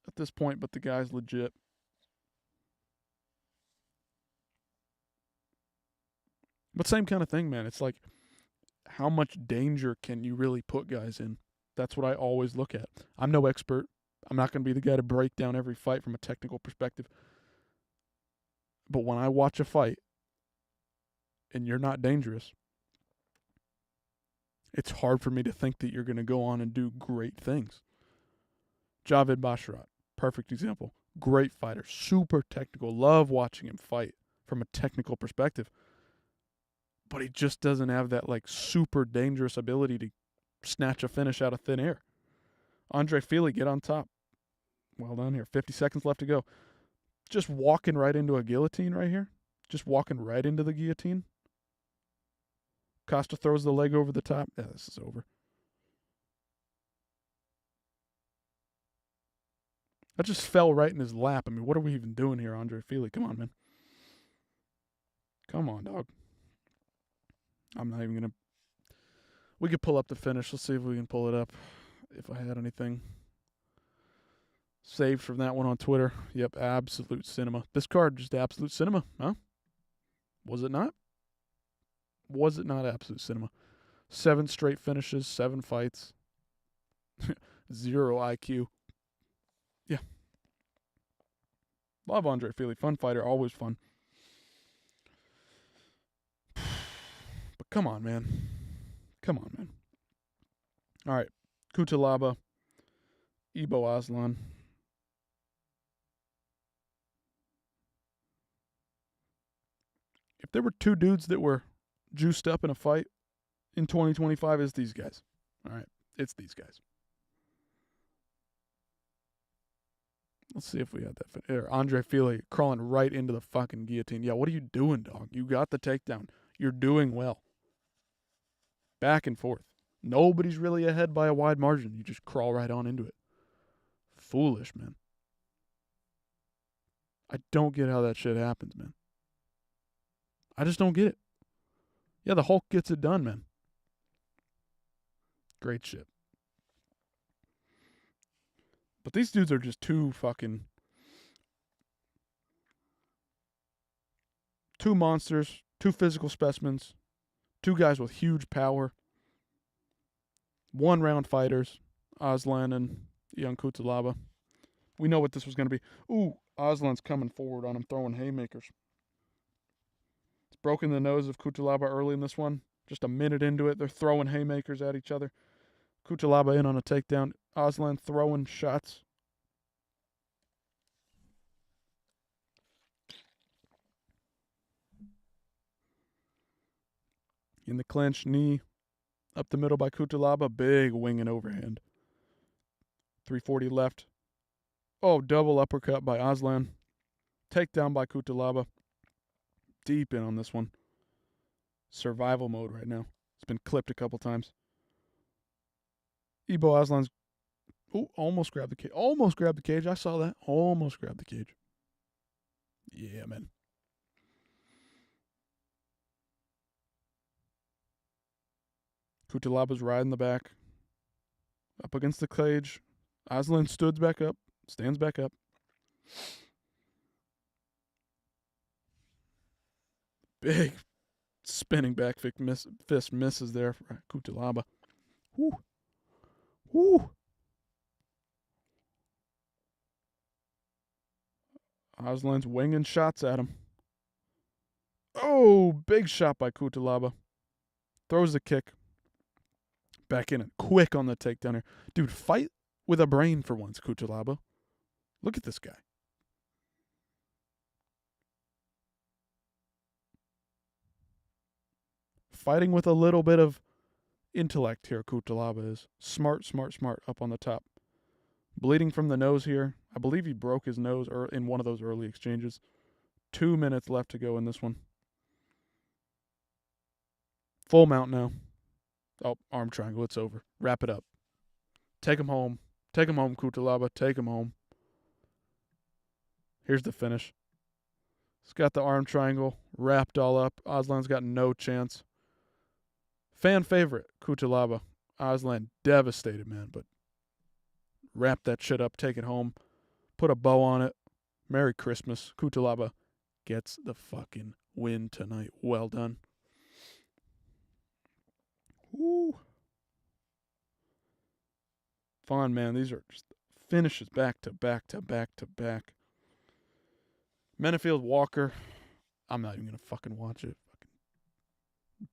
at this point, but the guy's legit. But same kind of thing, man. It's like, how much danger can you really put guys in? That's what I always look at. I'm no expert. I'm not going to be the guy to break down every fight from a technical perspective. But when I watch a fight and you're not dangerous, it's hard for me to think that you're going to go on and do great things. Javid Basharat, perfect example. Great fighter, super technical. Love watching him fight from a technical perspective. But he just doesn't have that like super dangerous ability to snatch a finish out of thin air. Andre Fili, get on top. Well done here. 50 seconds left to go. Just walking right into a guillotine right here. Just walking right into the guillotine. Costa throws the leg over the top. Yeah, this is over. That just fell right in his lap. I mean, what are we even doing here, Andre Fili? Come on, man. Come on, dog. I'm not even going to... We could pull up the finish. Let's see if we can pull it up. If I had anything saved from that one on Twitter. Yep, absolute cinema. This card, just absolute cinema, huh? Was it not? Was it not absolute cinema? 7 straight finishes, 7 fights. 0 IQ. Yeah. Love Andre Fili. Fun fighter, always fun. But come on, man. Come on, man. All right. Kutalaba. Ibo Aslan. If there were 2 dudes that were juiced up in a fight in 2025, it's these guys. All right. It's these guys. Let's see if we had that. Here, Andre Fili crawling right into the fucking guillotine. Yeah, what are you doing, dog? You got the takedown. You're doing well. Back and forth. Nobody's really ahead by a wide margin. You just crawl right on into it. Foolish, man. I don't get how that shit happens, man. I just don't get it. Yeah, the Hulk gets it done, man. Great shit. But these dudes are just two monsters, two physical specimens, two guys with huge power. 1-round fighters, Aslan and young Kutalaba. We know what this was going to be. Ooh, Aslan's coming forward on him, throwing haymakers. It's broken the nose of Kutalaba early in this one. Just a minute into it, they're throwing haymakers at each other. Kutalaba in on a takedown. Aslan throwing shots. In the clinch, knee up the middle by Kutalaba. Big wing and overhand. 340 left. Oh, double uppercut by Aslan. Takedown by Kutalaba. Deep in on this one. Survival mode right now. It's been clipped a couple times. Ibo Aslan's almost grabbed the cage. Almost grabbed the cage. I saw that. Almost grabbed the cage. Yeah, man. Kutalaba's riding the back. Up against the cage. Aslan stands back up. Big spinning back fist misses there for Kutalaba. Woo. Woo. Aslan's winging shots at him. Oh, big shot by Kutalaba. Throws the kick. Back in it. Quick on the takedown here. Dude, fight with a brain for once, Kutalaba. Look at this guy. Fighting with a little bit of intellect here, Kutalaba is. Smart up on the top. Bleeding from the nose here. I believe he broke his nose in one of those early exchanges. 2 minutes left to go in this one. Full mount now. Oh, arm triangle. It's over. Wrap it up. Take him home. Take him home, Kutalaba. Take him home. Here's the finish. He's got the arm triangle wrapped all up. Aslan's got no chance. Fan favorite, Kutalaba. Aslan devastated, man, but wrap that shit up, take it home, put a bow on it. Merry Christmas. Kutalaba gets the fucking win tonight. Well done. Woo. Fun, man. These are just finishes back to back to back to back. Menafield Walker. I'm not even going to fucking watch it. Fucking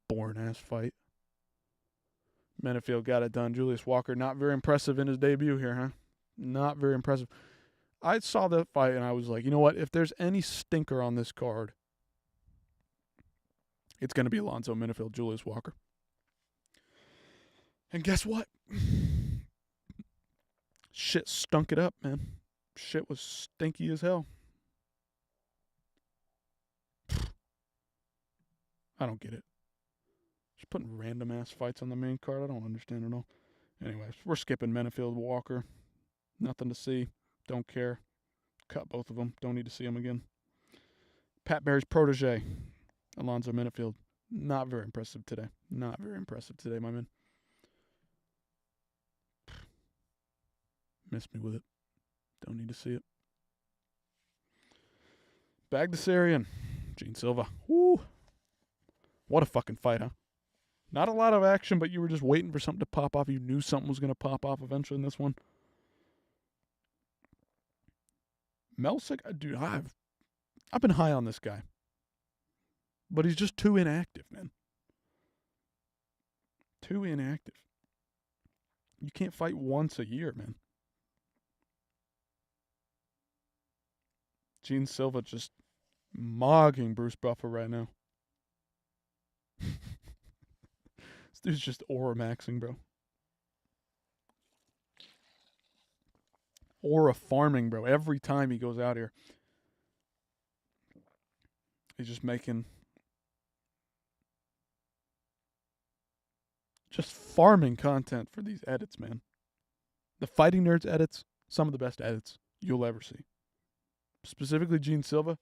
boring ass fight. Menafield got it done. Julius Walker, not very impressive in his debut here, huh? Not very impressive. I saw the fight and I was like, you know what? If there's any stinker on this card, it's going to be Alonzo Menafield, Julius Walker. And guess what? Shit stunk it up, man. Shit was stinky as hell. I don't get it. Just putting random ass fights on the main card. I don't understand at all. Anyways, we're skipping Menafield Walker. Nothing to see. Don't care. Cut both of them. Don't need to see them again. Pat Barry's protege, Alonzo Menafield. Not very impressive today. Not very impressive today, my man. Missed me with it. Don't need to see it. Bagdasarian. Gene Silva. Woo. What a fucking fight, huh? Not a lot of action, but you were just waiting for something to pop off. You knew something was going to pop off eventually in this one. Melsick, dude, I've been high on this guy. But he's just too inactive, man. Too inactive. You can't fight once a year, man. Gene Silva just mogging Bruce Buffer right now. This dude's just aura maxing, bro. aura farming, bro. Every time he goes out here, he's just making, just farming content for these edits, man. The Fighting Nerds edits, some of the best edits you'll ever see. Specifically Gene Silva,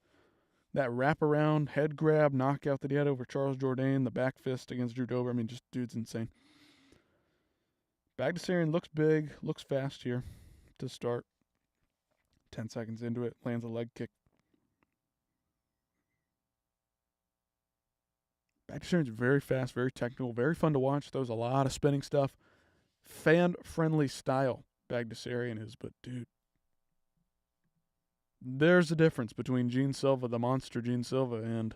that wraparound head grab knockout that he had over Charles Jourdain, the back fist against Drew Dober. I mean, just dude's insane. Bagdasarian looks big, looks fast here to start. 10 seconds into it, lands a leg kick. Bagdasarian's very fast, very technical, very fun to watch. Throws a lot of spinning stuff. Fan-friendly style Bagdasarian is, but dude, there's a difference between Gene Silva, the monster Gene Silva, and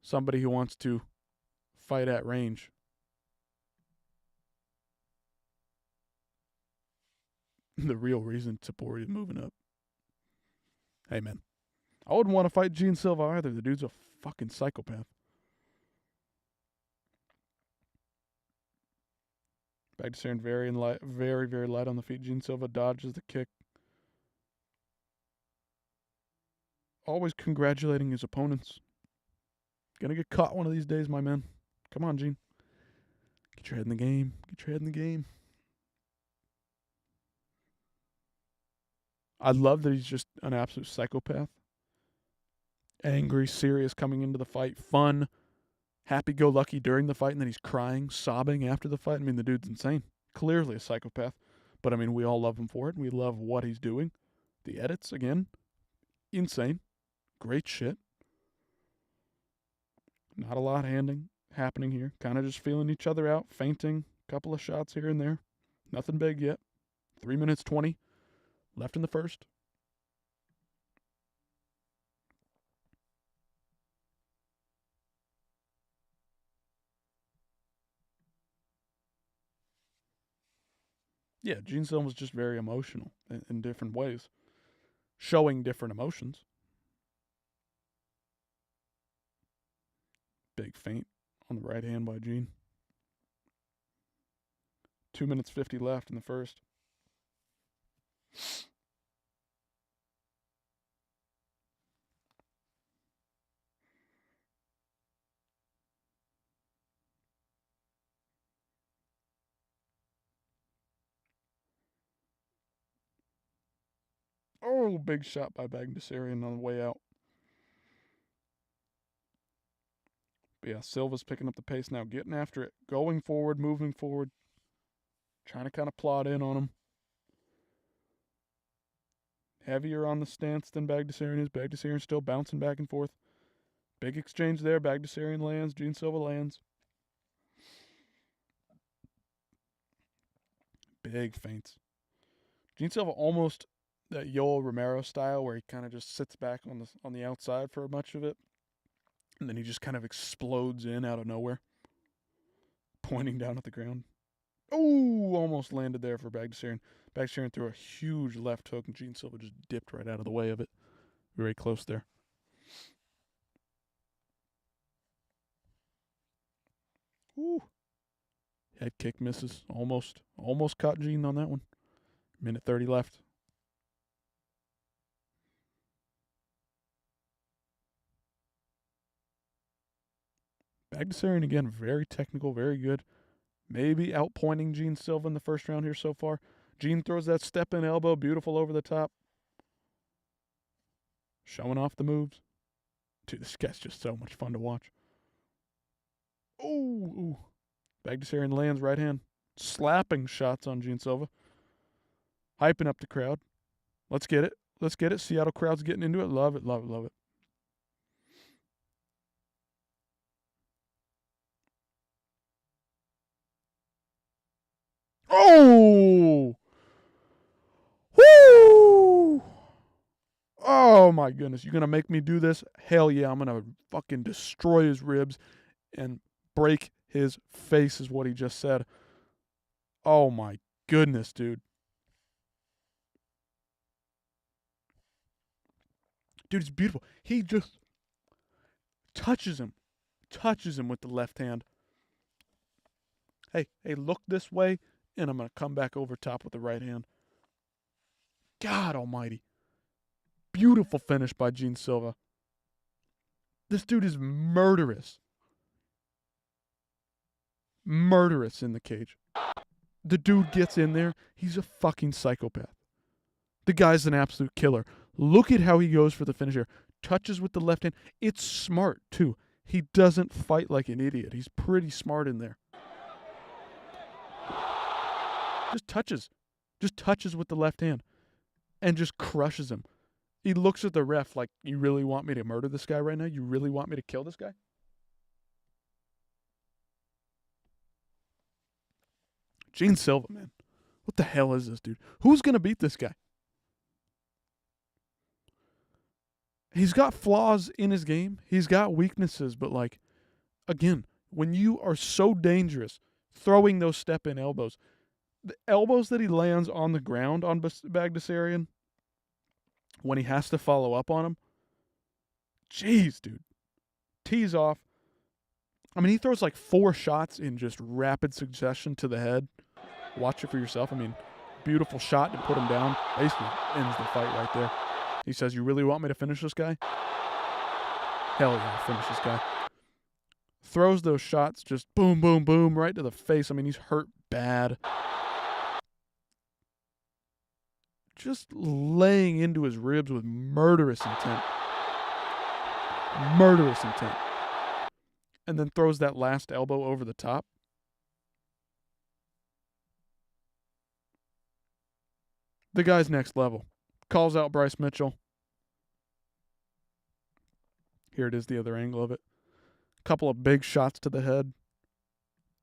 somebody who wants to fight at range. The real reason Tapori's moving up. Hey, man. I wouldn't want to fight Gene Silva either. The dude's a fucking psychopath. Bagdasarian very light on the feet. Gene Silva dodges the kick. Always congratulating his opponents. Gonna get caught one of these days, my man. Come on, Gene. Get your head in the game. Get your head in the game. I love that he's just an absolute psychopath. Angry, serious coming into the fight. Fun. Happy-go-lucky during the fight, and then he's crying, sobbing after the fight. I mean, the dude's insane. Clearly a psychopath. But, I mean, we all love him for it. We love what he's doing. The edits, again, insane. Great shit. Not a lot happening here. Kind of just feeling each other out, feinting. Couple of shots here and there. Nothing big yet. 3 minutes 20 left in the first. Yeah, Gene Silva was just very emotional in different ways, showing different emotions. Big feint on the right hand by Gene. 2 minutes 50 left in the first. Oh, big shot by Bagdasarian on the way out. But yeah, Silva's picking up the pace now, getting after it, going forward, moving forward, trying to kind of plot in on him. Heavier on the stance than Bagdasarian is. Bagdasarian still bouncing back and forth. Big exchange there. Bagdasarian lands. Gene Silva lands. Big feints. Gene Silva almost that Yoel Romero style where he kind of just sits back on the outside for much of it. And then he just kind of explodes in out of nowhere. Pointing down at the ground. Oh, almost landed there for Bagdasarian. Bagdasarian threw a huge left hook, and Gene Silva just dipped right out of the way of it. Very close there. Ooh. Head kick misses. Almost caught Gene on that one. Minute 30 left. Bagdasarian again, very technical, very good. Maybe outpointing Gene Silva in the first round here so far. Gene throws that step-in elbow, beautiful over the top. Showing off the moves. Dude, this guy's just so much fun to watch. Ooh. Bagdasarian lands right hand. Slapping shots on Gene Silva. Hyping up the crowd. Let's get it. Seattle crowd's getting into it. Love it. Oh! Woo! Oh my goodness. You're going to make me do this? Hell yeah. I'm going to fucking destroy his ribs and break his face is what he just said. Oh my goodness, dude. Dude, it's beautiful. He just touches him with the left hand. Hey, look this way, and I'm going to come back over top with the right hand. God almighty. Beautiful finish by Gene Silva. This dude is murderous. Murderous in the cage. The dude gets in there. He's a fucking psychopath. The guy's an absolute killer. Look at how he goes for the finisher. Touches with the left hand. It's smart, too. He doesn't fight like an idiot. He's pretty smart in there. Just touches. Just touches with the left hand. And just crushes him. He looks at the ref like, you really want me to murder this guy right now? You really want me to kill this guy? Gene Silva, man. What the hell is this dude? Who's going to beat this guy? He's got flaws in his game. He's got weaknesses, but like, again, when you are so dangerous throwing those step-in elbows, the elbows that he lands on the ground on Bagdasarian, when he has to follow up on him, jeez, dude. Tees off. I mean, he throws like 4 shots in just rapid succession to the head. Watch it for yourself. I mean, beautiful shot to put him down. Basically ends the fight right there. He says, you really want me to finish this guy? Hell yeah, finish this guy. Throws those shots just boom, boom, boom, right to the face. I mean, he's hurt bad. Just laying into his ribs with murderous intent. Murderous intent. And then throws that last elbow over the top. The guy's next level. Calls out Bryce Mitchell. Here it is, the other angle of it. Couple of big shots to the head.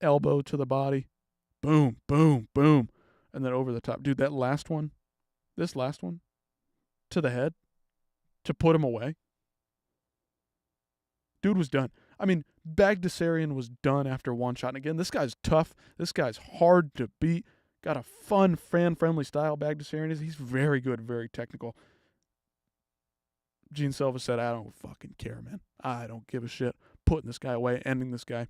Elbow to the body. Boom, boom, boom. And then over the top. Dude, that last one, this last one, to the head, to put him away. Dude was done. I mean, Bagdasarian was done after one shot. And again, this guy's tough. This guy's hard to beat. Got a fun, fan-friendly style, Bagdasarian is. He's very good, very technical. Gene Silva said, I don't fucking care, man. I don't give a shit. Putting this guy away, ending this guy.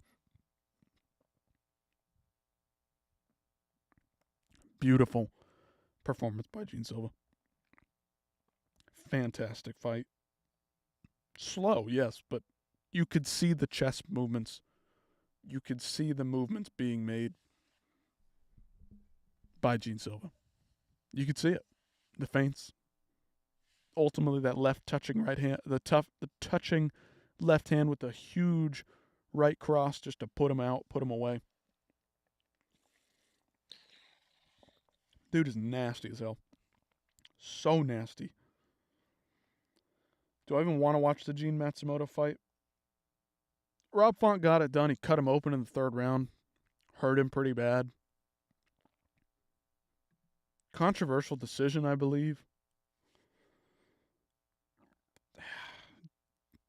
Beautiful performance by Gene Silva. Fantastic fight. Slow, yes, but you could see the chest movements. You could see the movements being made by Gene Silva. You could see it. The feints. Ultimately, that left touching right hand, the touching left hand with the huge right cross just to put him out, put him away. Dude is nasty as hell. So nasty. Do I even want to watch the Gene Matsumoto fight? Rob Font got it done. He cut him open in the 3rd round. Hurt him pretty bad. Controversial decision, I believe.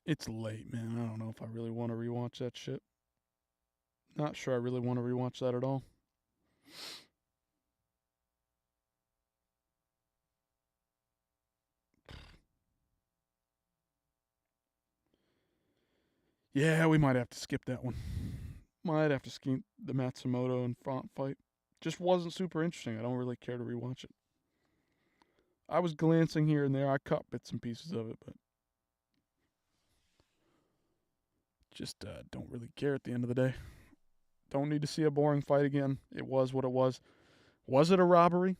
It's late, man. I don't know if I really want to rewatch that shit. Not sure I really want to rewatch that at all. Yeah, we might have to skip that one. Might have to skip the Matsumoto and Font fight. Just wasn't super interesting. I don't really care to rewatch it. I was glancing here and there. I caught bits and pieces of it, but just don't really care at the end of the day. Don't need to see a boring fight again. It was what it was. Was it a robbery?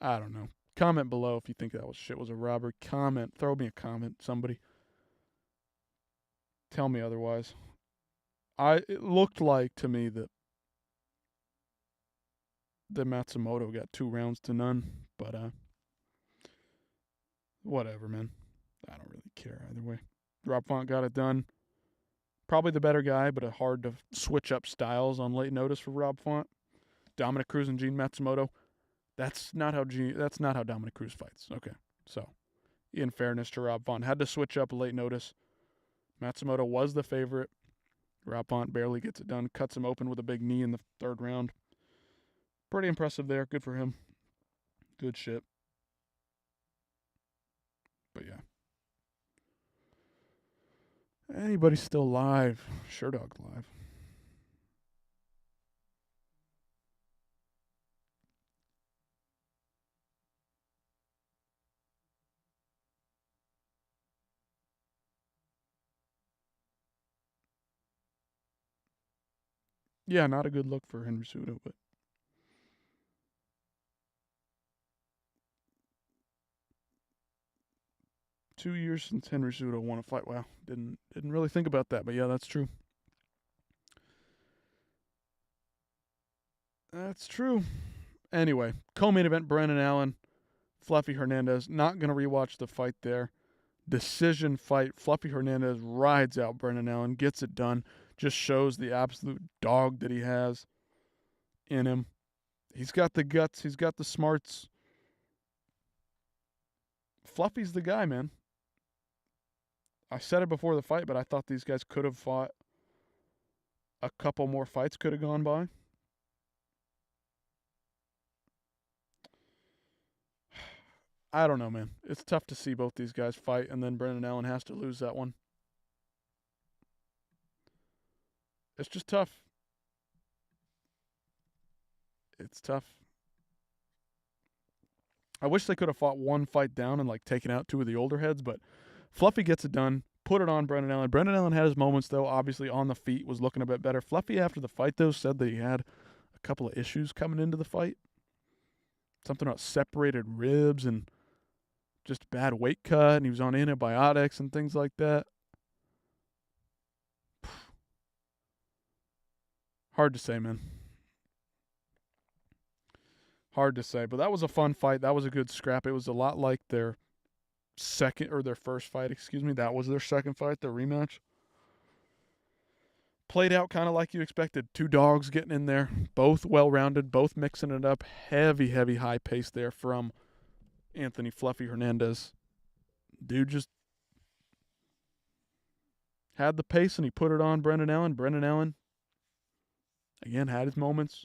I don't know. Comment below if you think that shit was a robbery. Comment. Throw me a comment, somebody. Tell me otherwise. It looked like to me that Matsumoto got 2 rounds to none, but whatever, man. I don't really care either way. Rob Font got it done. Probably the better guy, but hard to switch up styles on late notice for Rob Font. Dominic Cruz and Gene Matsumoto. That's not how Dominic Cruz fights. Okay, so in fairness to Rob Font, had to switch up late notice. Matsumoto was the favorite. Rob Font barely gets it done. Cuts him open with a big knee in the 3rd round. Pretty impressive there. Good for him. Good shit. But yeah. Anybody still live? Sure Dog live. Yeah, not a good look for Henry Cejudo, but 2 years since Henry Cejudo won a fight. Wow, didn't really think about that, but yeah, that's true. That's true. Anyway, co-main event: Brendan Allen, Fluffy Hernandez. Not gonna rewatch the fight there. Decision fight. Fluffy Hernandez rides out Brendan Allen, gets it done. Just shows the absolute dog that he has in him. He's got the guts. He's got the smarts. Fluffy's the guy, man. I said it before the fight, but I thought these guys could have fought. A couple more fights could have gone by. I don't know, man. It's tough to see both these guys fight, and then Brendan Allen has to lose that one. It's just tough. It's tough. I wish they could have fought one fight down and taken out two of the older heads, but Fluffy gets it done. Put it on Brendan Allen. Brendan Allen had his moments, though. Obviously, on the feet, was looking a bit better. Fluffy, after the fight, though, said that he had a couple of issues coming into the fight. Something about separated ribs and just bad weight cut, and he was on antibiotics and things like that. Hard to say, man. Hard to say, but that was a fun fight. That was a good scrap. It was a lot like their first fight, excuse me. That was their second fight, their rematch. Played out kind of like you expected. Two dogs getting in there, both well-rounded, both mixing it up. Heavy, high pace there from Anthony Fluffy Hernandez. Dude just had the pace, and he put it on Brendan Allen. Brendan Allen, again, had his moments.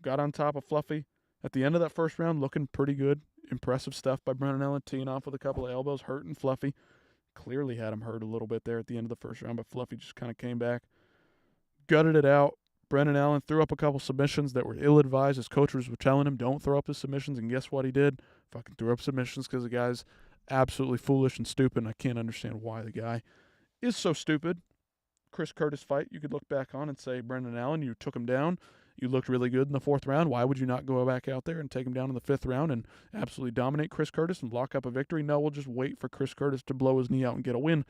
Got on top of Fluffy. At the end of that first round, looking pretty good. Impressive stuff by Brendan Allen, teeing off with a couple of elbows, hurting Fluffy. Clearly had him hurt a little bit there at the end of the first round, but Fluffy just kind of came back. Gutted it out. Brendan Allen threw up a couple submissions that were ill-advised. His coaches were telling him, don't throw up his submissions, and guess what he did? Fucking threw up submissions because the guy's absolutely foolish and stupid, and I can't understand why the guy is so stupid. Chris Curtis fight, you could look back on and say, Brendan Allen, you took him down. You looked really good in the fourth round. Why would you not go back out there and take him down in the fifth round and absolutely dominate Chris Curtis and lock up a victory? No, we'll just wait for Chris Curtis to blow his knee out and get a win.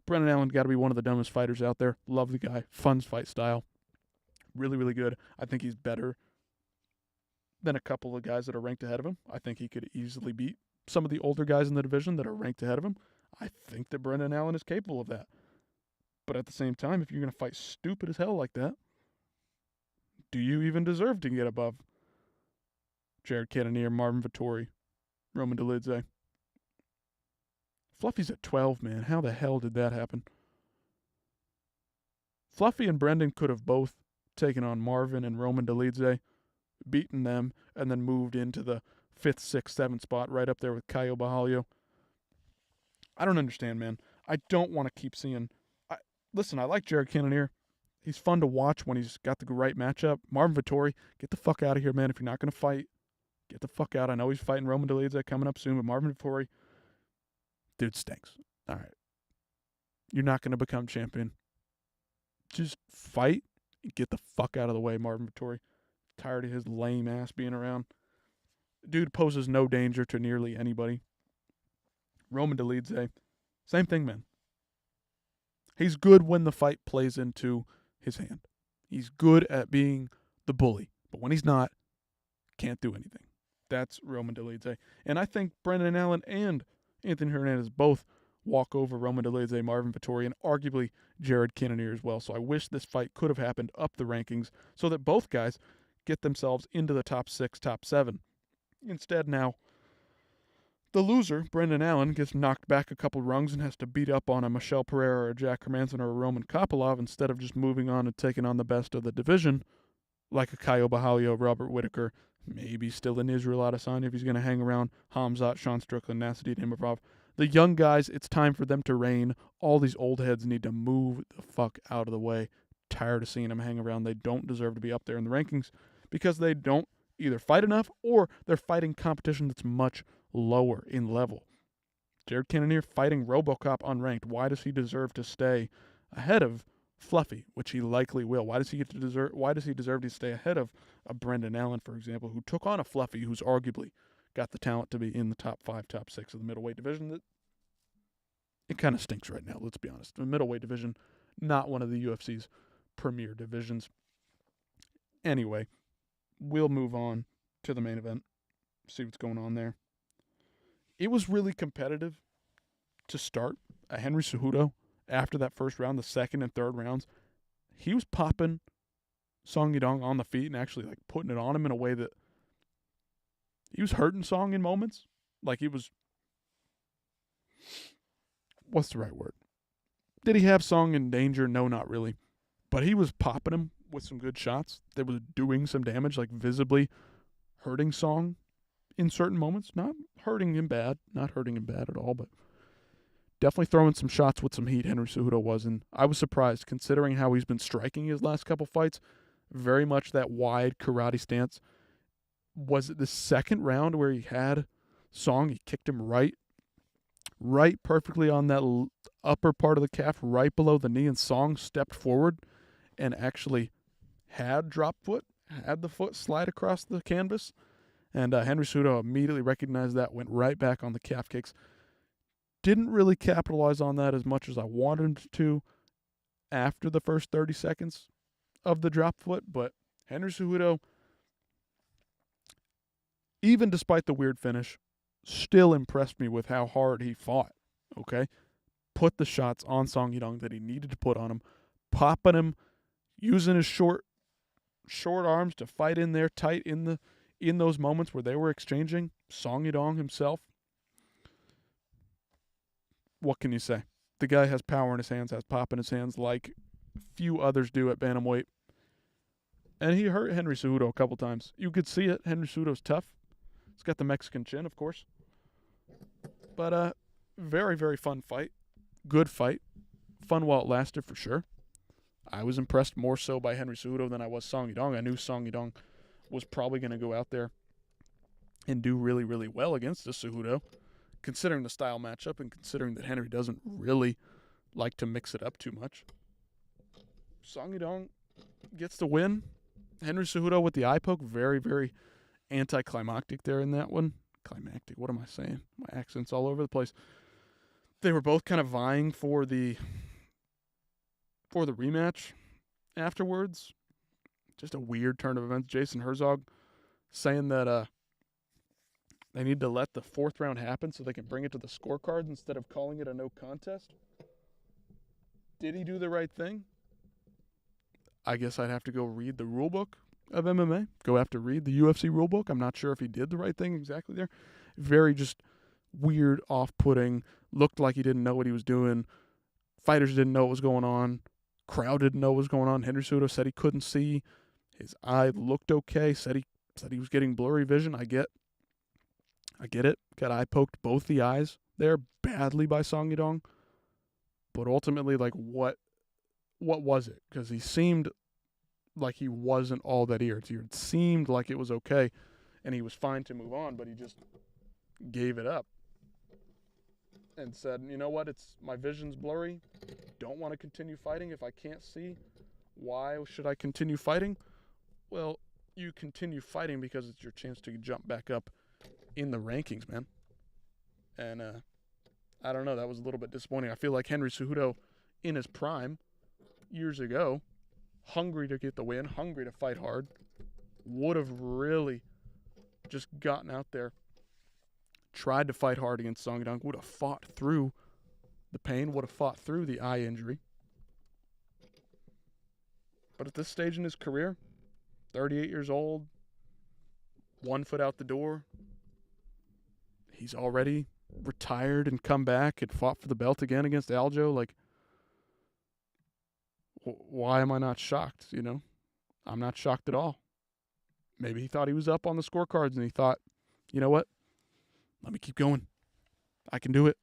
Brendan Allen got to be one of the dumbest fighters out there. Love the guy. Fun fight style. Really, really good. I think he's better than a couple of guys that are ranked ahead of him. I think he could easily beat some of the older guys in the division that are ranked ahead of him. I think that Brendan Allen is capable of that. But at the same time, if you're going to fight stupid as hell like that, do you even deserve to get above Jared Cannonier, Marvin Vettori, Roman Dolidze? Fluffy's at 12, man. How the hell did that happen? Fluffy and Brendan could have both taken on Marvin and Roman Dolidze, beaten them, and then moved into the 5th, 6th, 7th spot right up there with Caio Bahalio. I don't understand, man. I don't want to keep seeing... Listen, I like Jared Cannonier. He's fun to watch when he's got the right matchup. Marvin Vettori, get the fuck out of here, man. If you're not going to fight, get the fuck out. I know he's fighting Roman Dolidze coming up soon, but Marvin Vettori, dude stinks. All right. You're not going to become champion. Just fight and get the fuck out of the way, Marvin Vettori. Tired of his lame ass being around. Dude poses no danger to nearly anybody. Roman Dolidze, same thing, man. He's good when the fight plays into his hand. He's good at being the bully. But when he's not, can't do anything. That's Roman Dolidze. And I think Brendan Allen and Anthony Hernandez both walk over Roman Dolidze, Marvin Vettori, and arguably Jared Cannonier as well. So I wish this fight could have happened up the rankings so that both guys get themselves into the top 6, top 7. Instead now, the loser, Brendan Allen, gets knocked back a couple rungs and has to beat up on a Michel Pereira or a Jack Hermanson or a Roman Kopylov instead of just moving on and taking on the best of the division, like a Caio Bahalio, Robert Whittaker, maybe still an Israel Adesanya if he's going to hang around, Hamzat, Sean Strickland, Nasruddin Imavov. The young guys, it's time for them to reign. All these old heads need to move the fuck out of the way. Tired of seeing them hang around. They don't deserve to be up there in the rankings because they don't either fight enough or they're fighting competition that's much lower in level. Jared Cannonier fighting RoboCop unranked. Why does he deserve to stay ahead of fluffy, which he likely will. Why does he deserve to stay ahead of a Brendan Allen, for example, who took on a fluffy who's arguably got the talent to be in the top 5, top 6 of the middleweight division? It kind of stinks right now, let's be honest. The middleweight division, not one of the UFC's premier divisions. Anyway, we'll move on to the main event, see what's going on there. It was really competitive to start. Henry Cejudo, after that first round, the second and third rounds, he was popping Song Yadong on the feet and actually like putting it on him in a way that he was hurting Song in moments. Like he was, what's the right word? Did he have Song in danger? No, not really. But he was popping him with some good shots that was doing some damage, like visibly hurting Song in certain moments. Not hurting him bad at all, but definitely throwing some shots with some heat, Henry Cejudo was. And I was surprised considering how he's been striking his last couple fights. Very much that wide karate stance. Was it the second round where he had Song? He kicked him right perfectly on that upper part of the calf, right below the knee, and Song stepped forward and actually had drop foot, had the foot slide across the canvas. And Henry Cejudo immediately recognized that, went right back on the calf kicks. Didn't really capitalize on that as much as I wanted him to after the first 30 seconds of the drop foot, but Henry Cejudo, even despite the weird finish, still impressed me with how hard he fought, okay? Put the shots on Song Yadong that he needed to put on him, popping him, using his short arms to fight in there tight in those moments where they were exchanging. Song Yadong himself, what can you say? The guy has power in his hands, has pop in his hands like few others do at bantamweight. And he hurt Henry Cejudo a couple times. You could see it. Henry Cejudo's tough. He's got the Mexican chin, of course. But very, very fun fight. Good fight. Fun while it lasted, for sure. I was impressed more so by Henry Cejudo than I was Song Yadong. I knew Song Yadong was probably going to go out there and do really, really well against the Cejudo, considering the style matchup and considering that Henry doesn't really like to mix it up too much. Song Yadong gets the win. Henry Cejudo with the eye poke, very, very anticlimactic there in that one. Climactic, what am I saying? My accent's all over the place. They were both kind of vying for the rematch afterwards. Just a weird turn of events. Jason Herzog saying that they need to let the fourth round happen so they can bring it to the scorecards instead of calling it a no contest. Did he do the right thing? I guess I'd have to go read the rule book of MMA. Go have to read the UFC rule book. I'm not sure if he did the right thing exactly there. Very just weird, off-putting. Looked like he didn't know what he was doing. Fighters didn't know what was going on. Crowd didn't know what was going on. Henry Cejudo said he couldn't see. His eye looked okay. Said he was getting blurry vision. I get it. Got eye poked both the eyes there badly by Song Yadong. But ultimately, like, what was it? Because he seemed like he wasn't all that irritated. It seemed like it was okay, and he was fine to move on, but he just gave it up and said, you know what, my vision's blurry. Don't want to continue fighting. If I can't see, why should I continue fighting? Well, you continue fighting because it's your chance to jump back up in the rankings, man. And I don't know, that was a little bit disappointing. I feel like Henry Cejudo in his prime years ago, hungry to get the win, hungry to fight hard, would have really just gotten out there, tried to fight hard against Song Yadong, would have fought through the pain, would have fought through the eye injury. But at this stage in his career, 38 years old, 1 foot out the door, he's already retired and come back and fought for the belt again against Aljo. Like, why am I not shocked, you know? I'm not shocked at all. Maybe he thought he was up on the scorecards and he thought, you know what? Let me keep going. I can do it.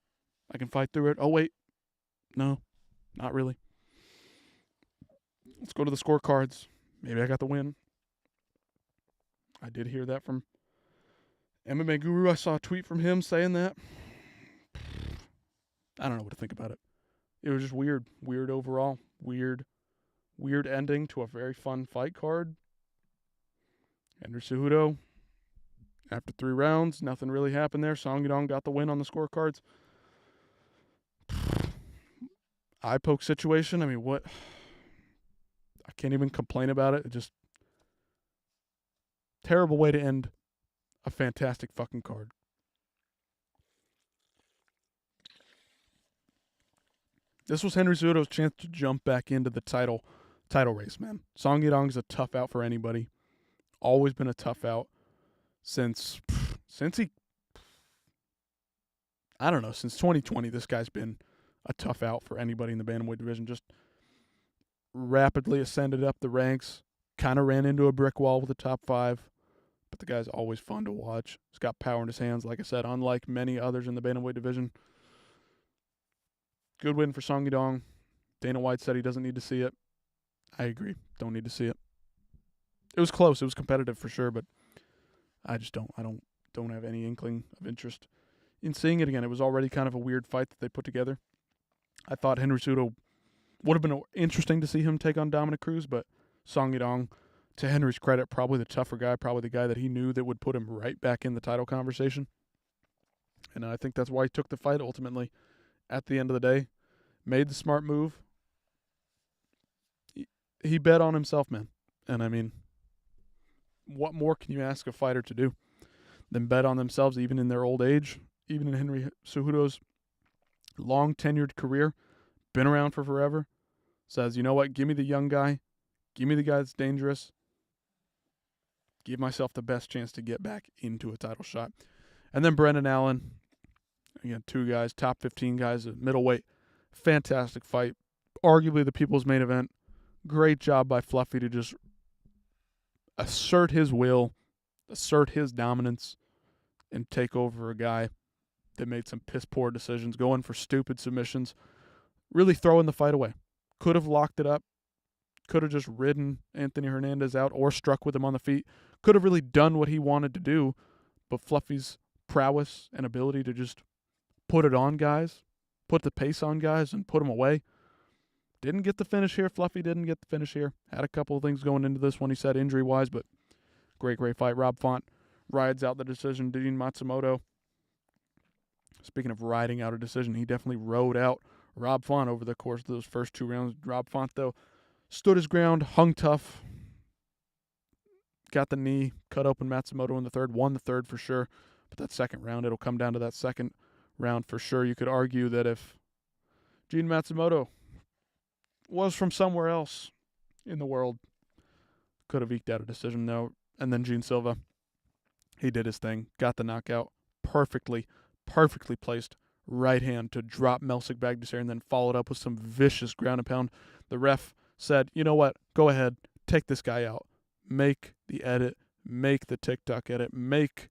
I can fight through it. Oh, wait. No, not really. Let's go to the scorecards. Maybe I got the win. I did hear that from MMA Guru. I saw a tweet from him saying that. I don't know what to think about it. It was just weird. Weird overall. Weird weird ending to a very fun fight card. Henry Cejudo, after 3 rounds, nothing really happened there. Song Yadong got the win on the scorecards. Eye poke situation. I mean, what? I can't even complain about it. It just terrible way to end a fantastic fucking card. This was Henry Cejudo's chance to jump back into the title race, man. Song Yadong's a tough out for anybody. Always been a tough out since he, I don't know, since 2020, this guy's been a tough out for anybody in the bantamweight division. Just rapidly ascended up the ranks, kind of ran into a brick wall with the top 5, but the guy's always fun to watch. He's got power in his hands, like I said, unlike many others in the bantamweight division. Good win for Song Yadong. Dana White said he doesn't need to see it. I agree. Don't need to see it. It was close. It was competitive for sure, but I just don't have any inkling of interest in seeing it again. It was already kind of a weird fight that they put together. I thought Henry Cejudo would have been interesting to see him take on Dominic Cruz, but Song Yadong, to Henry's credit, probably the tougher guy, probably the guy that he knew that would put him right back in the title conversation. And I think that's why he took the fight ultimately. At the end of the day, made the smart move. He bet on himself, man. And I mean, what more can you ask a fighter to do than bet on themselves, even in their old age, even in Henry Cejudo's long tenured career, been around for forever, says, you know what, give me the young guy, give me the guy that's dangerous, give myself the best chance to get back into a title shot. And then Brendan Allen, again, 2 guys, top 15 guys at middleweight, fantastic fight, arguably the people's main event. Great job by Fluffy to just assert his will, assert his dominance, and take over a guy that made some piss-poor decisions, going for stupid submissions, really throwing the fight away. Could have locked it up, could have just ridden Anthony Hernandez out or struck with him on the feet, could have really done what he wanted to do, but Fluffy's prowess and ability to just put it on guys, put the pace on guys, and put them away. Didn't get the finish here. Fluffy didn't get the finish here. Had a couple of things going into this one, he said, injury-wise, but great fight. Rob Font rides out the decision. Dean Matsumoto, speaking of riding out a decision, he definitely rode out Rob Font over the course of those first 2 rounds. Rob Font, though, stood his ground, hung tough, got the knee, cut open Matsumoto in the third, won the third for sure. But that second round, it'll come down to that second round for sure. You could argue that if Gene Matsumoto was from somewhere else in the world, could have eked out a decision, though. And then Gene Silva, he did his thing, got the knockout, perfectly placed right hand to drop Melsik Bagdasarian, and then followed up with some vicious ground and pound. The ref said, you know what, go ahead, take this guy out. Make the edit, make the TikTok edit, make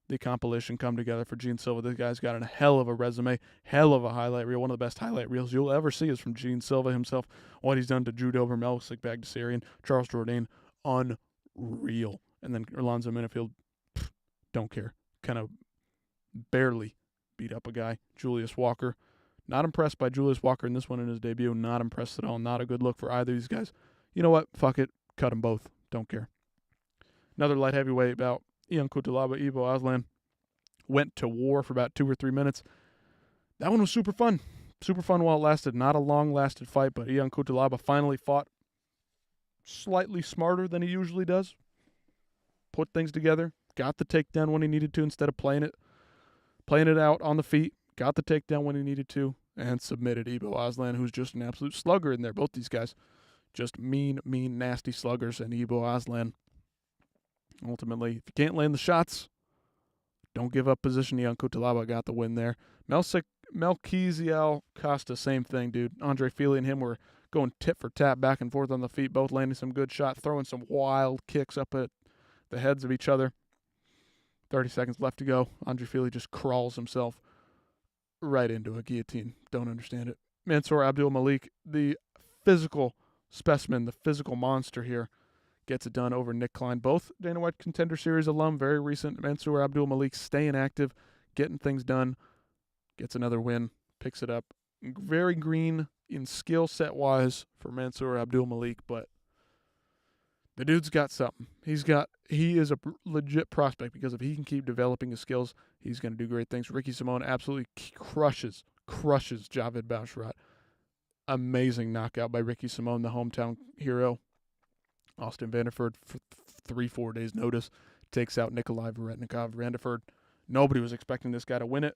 the compilation come together for Gene Silva. This guy's got a hell of a resume, hell of a highlight reel. One of the best highlight reels you'll ever see is from Gene Silva himself. What he's done to Drew Dober, Melsik Bagdasarian, Charles Jourdain, unreal. And then Alonzo Minifield, don't care. Kind of barely beat up a guy. Julius Walker, not impressed by Julius Walker in this one in his debut. Not impressed at all. Not a good look for either of these guys. You know what? Fuck it. Cut them both. Don't care. Another light heavyweight bout. Ian Cutelaba, Ivo Aslan went to war for about 2 or 3 minutes. That one was super fun. Super fun while it lasted. Not a long-lasted fight, but Ian Cutelaba finally fought slightly smarter than he usually does. Put things together. Got the takedown when he needed to instead of playing it out on the feet. Got the takedown when he needed to and submitted Ivo Aslan, who's just an absolute slugger in there. Both these guys, just mean, nasty sluggers. And Ivo Aslan, ultimately, if you can't land the shots, don't give up position. Ian Cutelaba got the win there. Melquiziel Costa, same thing, dude. Andre Fili and him were going tit for tat back and forth on the feet, both landing some good shots, throwing some wild kicks up at the heads of each other. 30 seconds left to go. Andre Fili just crawls himself right into a guillotine. Don't understand it. Mansour Abdul Malik, the physical specimen, the physical monster here, gets it done over Nick Klein. Both Dana White Contender Series alum, very recent. Mansour Abdul Malik staying active, getting things done, gets another win, picks it up, very green in skill set wise for Mansour Abdul Malik, but the dude's got something. He is a legit prospect because if he can keep developing his skills, he's going to do great things. Ricky Simone absolutely crushes Javid Bashrat. Amazing knockout by Ricky Simone, the hometown hero. Austin Vanderford, for 3-4 days' notice, takes out Nikolai Varetnikov. Vanderford, nobody was expecting this guy to win it.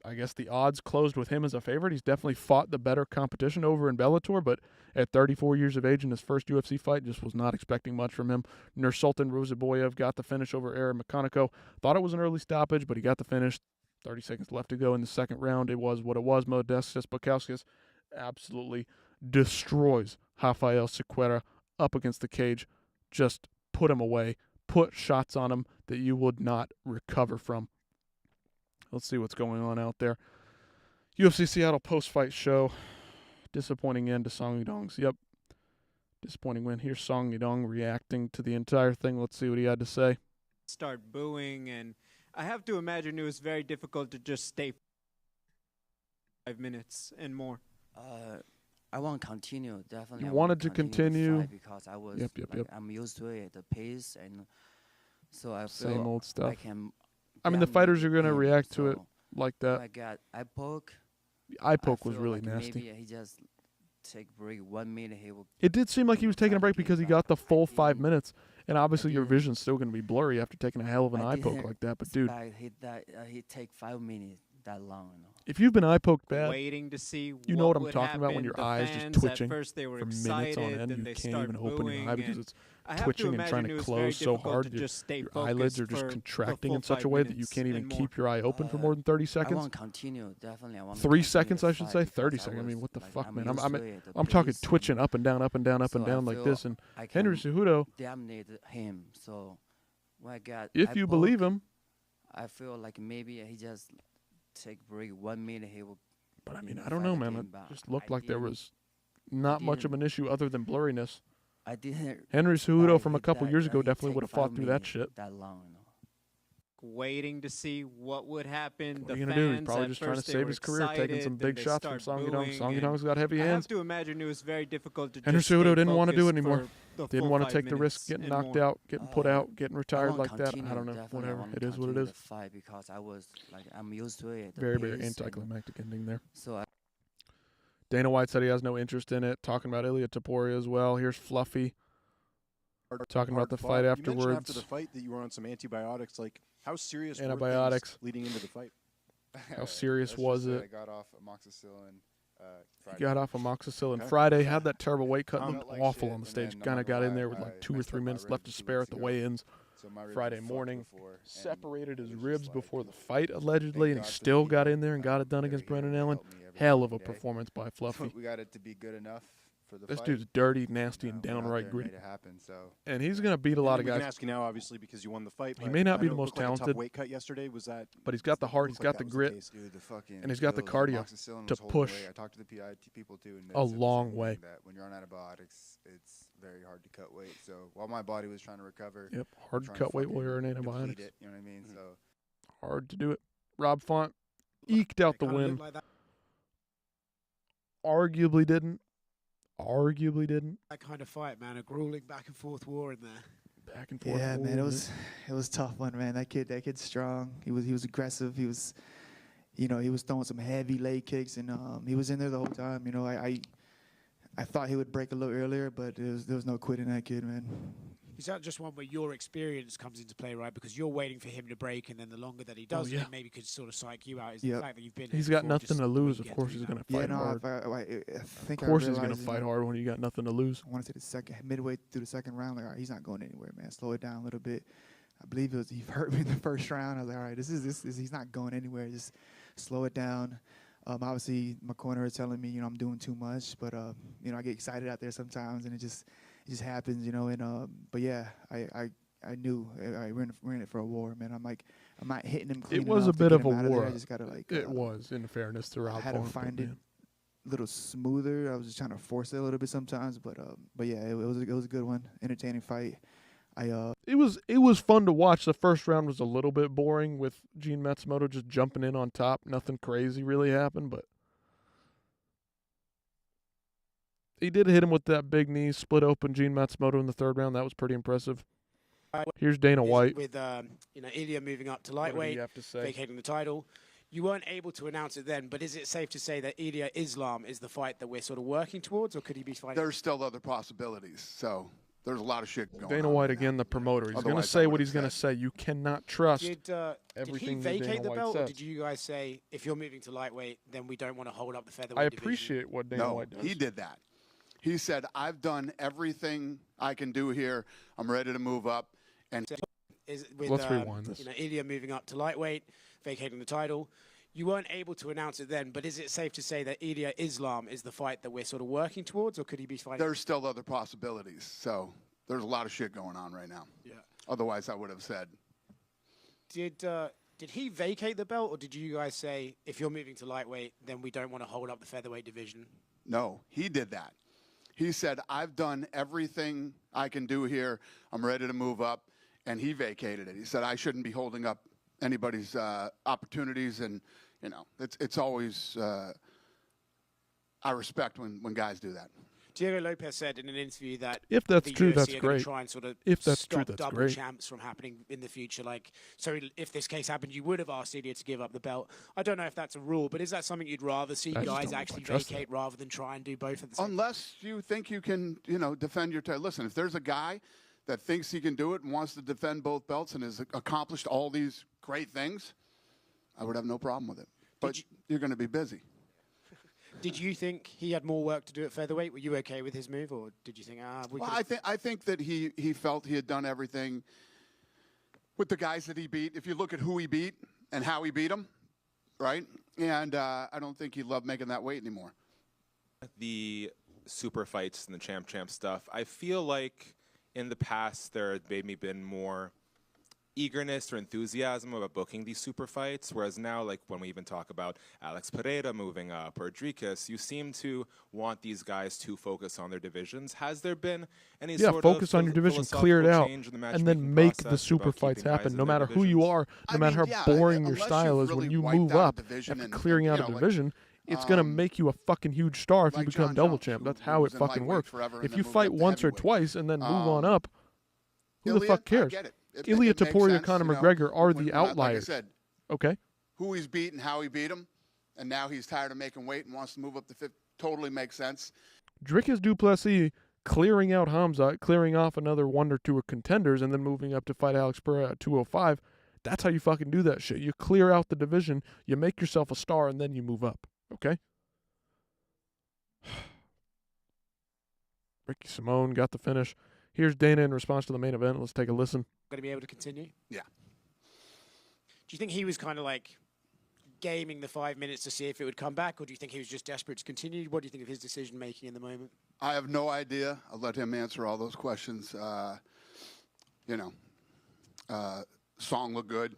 I guess the odds closed with him as a favorite. He's definitely fought the better competition over in Bellator, but at 34 years of age in his first UFC fight, just was not expecting much from him. Nursultan Rozaboyev got the finish over Aaron Makoniko. Thought it was an early stoppage, but he got the finish. 30 seconds left to go in the second round. It was what it was. Modestas Bukauskas absolutely destroys Rafael Sequeira up against the cage. Just put him away. Put shots on him that you would not recover from. Let's see what's going on out there. UFC Seattle post-fight show. Disappointing end to Song Yadong's. Yep. Disappointing win. Here's Song Yadong reacting to the entire thing. Let's see what he had to say. Start booing, and I have to imagine it was very difficult to just stay 5 minutes and more. I want to continue, definitely. You wanted to continue because I was yep. I'm used to it, the pace, and so I feel same old stuff. I mean, the fighters are going to react to it like that. I got eye poke. Eye poke was really nasty. Maybe he just take a break 1 minute. It did seem like he was taking a break because he got the full 5 minutes, and obviously your vision's still going to be blurry after taking a hell of an eye poke like that. But dude, he take 5 minutes that long. If you've been eye poked bad, waiting to see you know what I'm would talking about when happen. your The eyes fans, just twitching at first they were for excited, minutes on end. then You they can't start even open your eye because it's I have twitching to and trying to imagine it was close very so difficult hard. to just stay Your eyelids are just focused for contracting the in full such a 5 way that you minutes can't even and more. keep your eye open for more than 30 I seconds. want to continue, definitely. I want 3 seconds, I should say. 30 seconds. I mean, what the fuck, man? I'm talking twitching up and down, up and down, up and down like this. And Henry Cejudo, dominated him. So when I got if you believe him, I feel like maybe he just take break 1 minute. He will. But I mean, I don't know, man. It just looked like there was not much of an issue other than blurriness. I didn't. Henry Cejudo from a couple years ago definitely would have fought through that shit. That long, Waiting to see what would happen. What are you going to do? He's probably just trying to save his career, taking some big shots from Song Yadong. Song Yadong's got heavy hands. I have to imagine it was very difficult to Henry just Cejudo stay didn't want to do it focused anymore. for the Didn't full want to 5 take the risk minutes getting and knocked more. out, getting put out, getting retired like that. I don't know. Definitely. Whatever. It is what it continue is. the fight because I was like, I'm used to it. Very, very anticlimactic ending there. So Dana White said he has no interest in it. Talking about Ilia Topuria as well. Here's Fluffy talking about the fight afterwards. You mentioned after the fight that you were on some antibiotics. Like, how serious were Antibiotics. things leading into the fight? How serious was it? I got off amoxicillin Friday. He got off amoxicillin Okay. Friday, had that terrible weight cut, Felt looked like awful shit, on the and stage. then, Kind of I'm not got in gonna there with lie, like I 2 or messed 3 up my minutes left to ribs 2 spare at weeks the ago. weigh-ins. So my ribs Friday were fucked morning, before, and separated his it was ribs just like, before the fight, allegedly, thank and he God for the still got people in there and got it done that are against here Brendan to Allen. help me every Hell of a day. performance by Fluffy. We got it to be good enough for the This fight. dude's dirty, nasty, and went out downright there and gritty. made it happen, so And he's going to beat a lot of We can guys, ask you now, obviously, because you won the fight. He but may not I be know the it most looked like a tough talented, weight cut yesterday. Was that? but he's got the heart, he's looked got like the that was grit, case. dude, the fucking and he's got the pills, cardio amoxicillin to was holding push away. I talked to the PI people too, and a they said the long same way. thing, that when you're on antibiotics, it's very hard to cut weight. So while my body was trying to recover, Yep, hard to trying cut weight fucking while you're on deplete antibiotics. it, you know what I mean? So Hard to do it. Rob Font eked out the win. Arguably didn't. That kind of fight, man, a grueling back and forth war in there. Back and forth. Yeah, man, it war, was a tough one, man. That kid's strong. He was aggressive. He was, he was throwing some heavy leg kicks, and he was in there the whole time. I thought he would break a little earlier, but there was no quitting that kid, man. Is that just one where your experience comes into play, right? Because you're waiting for him to break, and then the longer that he does, yeah. it maybe could sort of psych you out. Is Yep. the fact that you've been He's there got before, nothing just to the way lose. you Of get course through he's that. going to fight hard. I think Of course he's realized, going to fight hard when you got nothing to lose. I want to say midway through the second round, like, all right, he's not going anywhere, man. Slow it down a little bit. I believe he hurt me in the first round. I was like, all right, this is he's not going anywhere. Just slow it down. Obviously, my corner is telling me, I'm doing too much, but I get excited out there sometimes, and it just happens, And but yeah, I knew we're in it for a war, man. I'm not hitting him clean It was a enough to bit get of a him out war. there. I just gotta It was, in fairness to Rob I had to Font, find but, it man. a little smoother. I was just trying to force it a little bit sometimes, but yeah, it was a good one, entertaining fight. It was fun to watch. The first round was a little bit boring with Gene Matsumoto just jumping in on top. Nothing crazy really happened, but He did hit him with that big knee, split open Gene Matsumoto in the 3rd round. That was pretty impressive. Here's Dana White. With Ilya moving up to What did lightweight, he have to say? vacating the title. You weren't able to announce it then, but is it safe to say that Ilya Islam is the fight that we're sort of working towards, or could he be fighting? There's still other possibilities. So there's a lot of shit going on. Dana White right again, now. the promoter. He's going to Otherwise, say I what would've he's going to said. say. You cannot trust Did he everything that Dana vacate the White belt, or says. did you guys say, if you're moving to lightweight, then we don't want to hold up the featherweight I division? appreciate what Dana No, White does. he did that. He said, I've done everything I can do here. I'm ready to move up. And Let's rewind this. Ilya moving up to lightweight, vacating the title. You weren't able to announce it then, but is it safe to say that Ilya Islam is the fight that we're sort of working towards, or could he be fighting? there's still other possibilities. So there's a lot of shit going on right now. Yeah. Otherwise, I would have said, Did he vacate the belt, or did you guys say, if you're moving to lightweight, then we don't want to hold up the featherweight division? no, he did that. He said, I've done everything I can do here. I'm ready to move up. And he vacated it. He said, I shouldn't be holding up anybody's opportunities. And, it's always, I respect when guys do that. Diego Lopez said in an interview that If that's the true, UFC that's are gonna great. try and sort of If that's stop true, that's double great. champs from happening in the future. Like, so if this case happened, you would have asked Ilya to give up the belt. I don't know if that's a rule, but is that something you'd rather see I just guys don't know if actually I trust vacate rather than try and do both at the same time? Unless you think you can, defend your title. Listen, if there's a guy that thinks he can do it and wants to defend both belts and has accomplished all these great things, I would have no problem with it. But you're going to be busy. Did you think he had more work to do at featherweight? Were you okay with his move, or did you think, Well, I think that he felt he had done everything with the guys that he beat. If you look at who he beat and how he beat them, right? And I don't think he loved making that weight anymore. The super fights and the champ stuff, I feel like in the past there had maybe been more eagerness or enthusiasm about booking these super fights, whereas now, like when we even talk about Alex Pereira moving up or Dricus, you seem to want these guys to focus on their divisions. Has there been any sort focus of on your division, clear it philosophical out, change in the and then matchmaking make the process super about fights keeping guys happen, in no their matter who you divisions? are, no I matter mean, how yeah, boring your unless style you've is. When really you wiped move out a up division after and, clearing out a like, division, it's going to make you a fucking huge star if you like become John double Jones, champ. who That's how it was in fucking lightweight works. forever and If then you moved fight up to once or heavyweight. twice and then move on up, who the Ilya, fuck I cares? get it. It Ilya makes Taporia, sense, Conor you know, McGregor are when- the like I outliers. said, Okay? who he's beat and how he beat him, and now he's tired of making weight and wants to move up to 50. Totally makes sense. Dricus Duplessis clearing out Hamza, clearing off another one or two contenders, and then moving up to fight Alex Pereira at 205. That's how you fucking do that shit. You clear out the division, you make yourself a star, and then you move up. Okay? Ricky Simone got the finish. Here's Dana in response to the main event. Let's take a listen. Going to be able to continue? Yeah. Do you think he was kind of like gaming the 5 minutes to see if it would come back, or do you think he was just desperate to continue? What do you think of his decision making in the moment? I have no idea. I'll let him answer all those questions. Song looked good.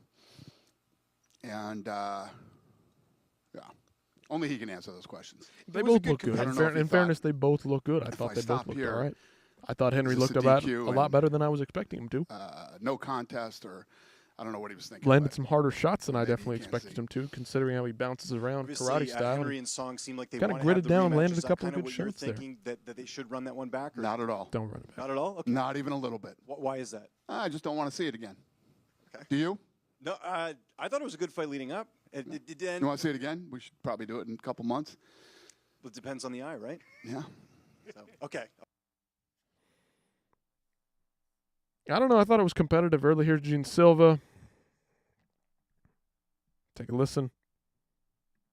And, only he can answer those questions. They It was a both look good. I don't know if he In thought, fairness, they both look good. I if thought I they both stop looked here, all right. I thought Henry is looked this a about DQ a lot and- better than I was expecting him to. no contest, or I don't know what he was thinking. Landed but some harder shots than I maybe you definitely can't expected see. him to, considering how he bounces around Obviously, karate style. Henry and Song seem like they Kinda want to have gritted the down, rematch. landed a Is that couple of kinda good what you were shots there. thinking, that they should run that one back? Or? Not at all. Don't run it back. Not at all? Okay. Not even a little bit. Why is that? I just don't want to see it again. Okay. Do you? No, I thought it was a good fight leading up. It You want to see it again? We should probably do it in a couple months. It depends on the eye, right? Yeah. So, okay. I don't know. I thought it was competitive early. Here's Gene Silva. Take a listen.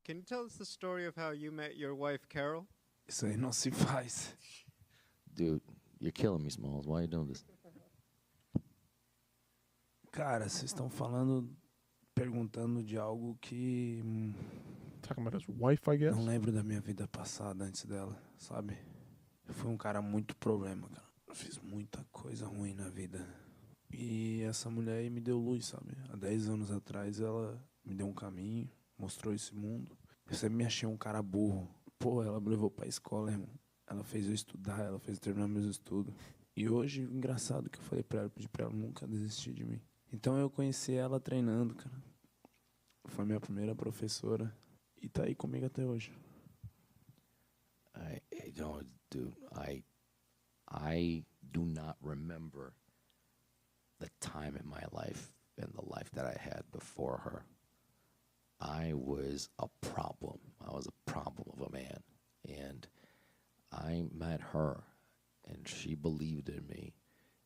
Can you tell us the story of how you met your wife, Carol? Isso aí não se faz. Dude, you're killing me, Smalls. Why are you doing this? Cara, vocês estão falando, perguntando de algo que Talking about his wife, I guess. não lembro da minha vida passada antes dela, sabe? Eu fui um cara muito problema, cara. Eu fiz muita coisa ruim na vida. E essa mulher aí me deu luz, sabe? Há 10 anos atrás ela me deu um caminho, mostrou esse mundo. Eu sempre me achei um cara burro. Pô, ela me levou pra escola, irmão. Ela fez eu estudar, ela fez eu terminar meus estudos. E hoje, engraçado que eu falei pra ela, pedi pra ela nunca desistir de mim. Então eu conheci ela treinando, cara. Foi minha primeira professora. E tá aí comigo até hoje. You know, dude, I do not remember the time in my life and the life that I had before her. I was a problem. I was a problem of a man. And I met her, and she believed in me,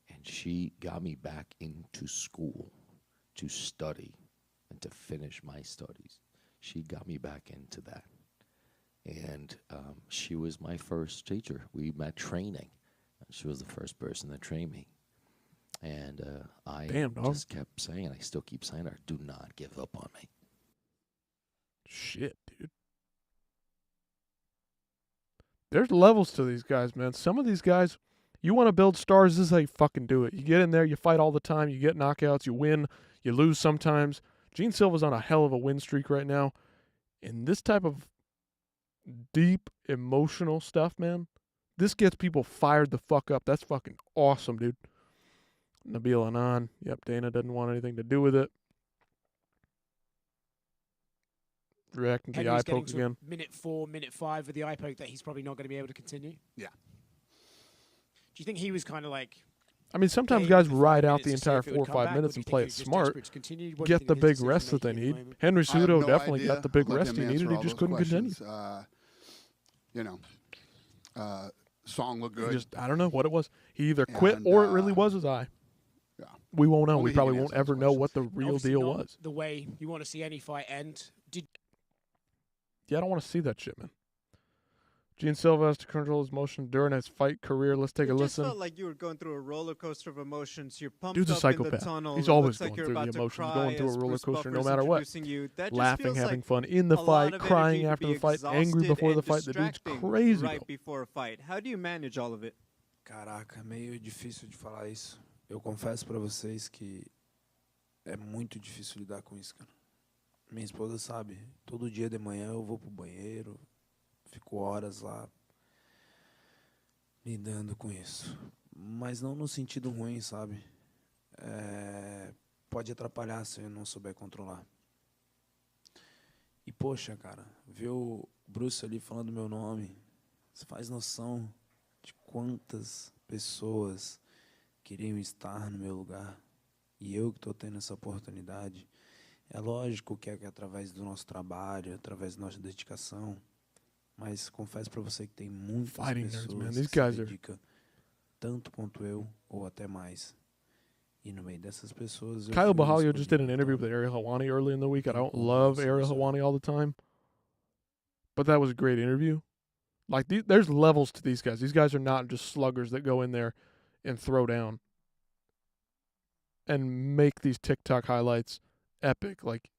and she got me back into school to study and to finish my studies. She got me back into that. And she was my first teacher. We met training. She was the first person that trained me. And I just kept saying, and I still keep saying to her, do not give up on me. Shit, dude. There's levels to these guys, man. Some of these guys, you want to build stars, this is how you fucking do it. You get in there, you fight all the time, you get knockouts, you win, you lose sometimes. Gene Silva's on a hell of a win streak right now. And this type of deep, emotional stuff, man, this gets people fired the fuck up. That's fucking awesome, dude. Nabil Anan. Yep, Dana doesn't want anything to do with it. Reacting to the eye poke again. Minute 4, minute 5 with the eye poke that he's probably not going to be able to continue. Yeah. Do you think he was kind of like... I mean, sometimes guys ride out the entire 4 or 5 minutes and play it smart, get the big rest that they need. Henry Cejudo definitely got the big rest he needed. He just couldn't continue. Song looked good. I don't know what it was. He either quit or it really was his eye. Yeah. We won't know. We probably won't ever know what the real deal was. The way you want to see any fight end. Yeah, I don't want to see that shit, man. Gene Silva has to control his emotion during his fight career. Let's take a listen. It felt like you were going through a roller coaster of emotions. You're pumped Dude's a up psychopath. in the tunnel. He's always like going through the emotions, cry going through a roller Bruce coaster no Buffer's matter what. Laughing, having fun in the fight, crying after the fight, angry before the fight. The dude's crazy. Right before a fight. How do you manage all of it? Caraca, é meio difícil de falar isso. Eu confesso pra vocês que é muito difícil lidar com isso, cara. Minha esposa sabe, todo dia de manhã eu vou pro banheiro, fico horas lá lidando com isso. Mas não no sentido ruim, sabe? Pode atrapalhar se eu não souber controlar. E, poxa, cara, ver o Bruce ali falando meu nome, você faz noção de quantas pessoas queriam estar no meu lugar. E eu que estou tendo essa oportunidade. É lógico que é através do nosso trabalho, através da nossa dedicação, mas confesso para você que tem muitas pessoas que se dedicam tanto quanto eu, ou até mais. E no meio dessas pessoas... Kyle Bahalio just did an interview with Ariel Helwani early in the week. I don't love Ariel Helwani all the time, but that was a great interview. Like, there's levels to these guys. These guys are not just sluggers that go in there and throw down and make these TikTok highlights epic. Like,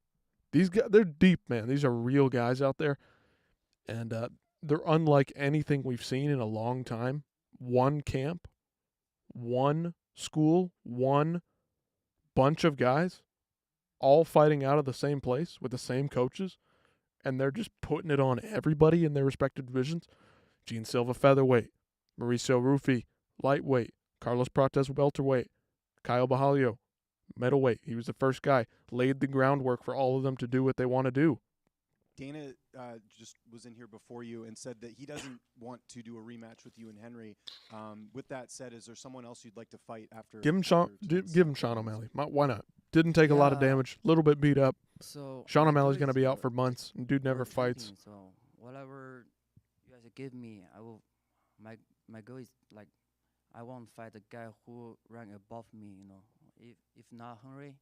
these guys, they're deep, man. These are real guys out there, and they're unlike anything we've seen in a long time. One camp, one school, one bunch of guys, all fighting out of the same place with the same coaches, and they're just putting it on everybody in their respective divisions. Gene Silva, featherweight. Mauricio Rufy, lightweight. Carlos Prates, welterweight. Kyle Bahalio, middleweight. He was the first guy. Laid the groundwork for all of them to do what they want to do. Dana just was in here before you and said that he doesn't want to do a rematch with you and Henry. With that said, is there someone else you'd like to fight after? Give him Sean O'Malley. Why not? Didn't take a lot of damage. A little bit beat up. So Sean O'Malley's going to be out for months. And dude never fights. So whatever you guys give me, I will. My goal is like, I want to fight a guy who rank above me. You know, if not Henry,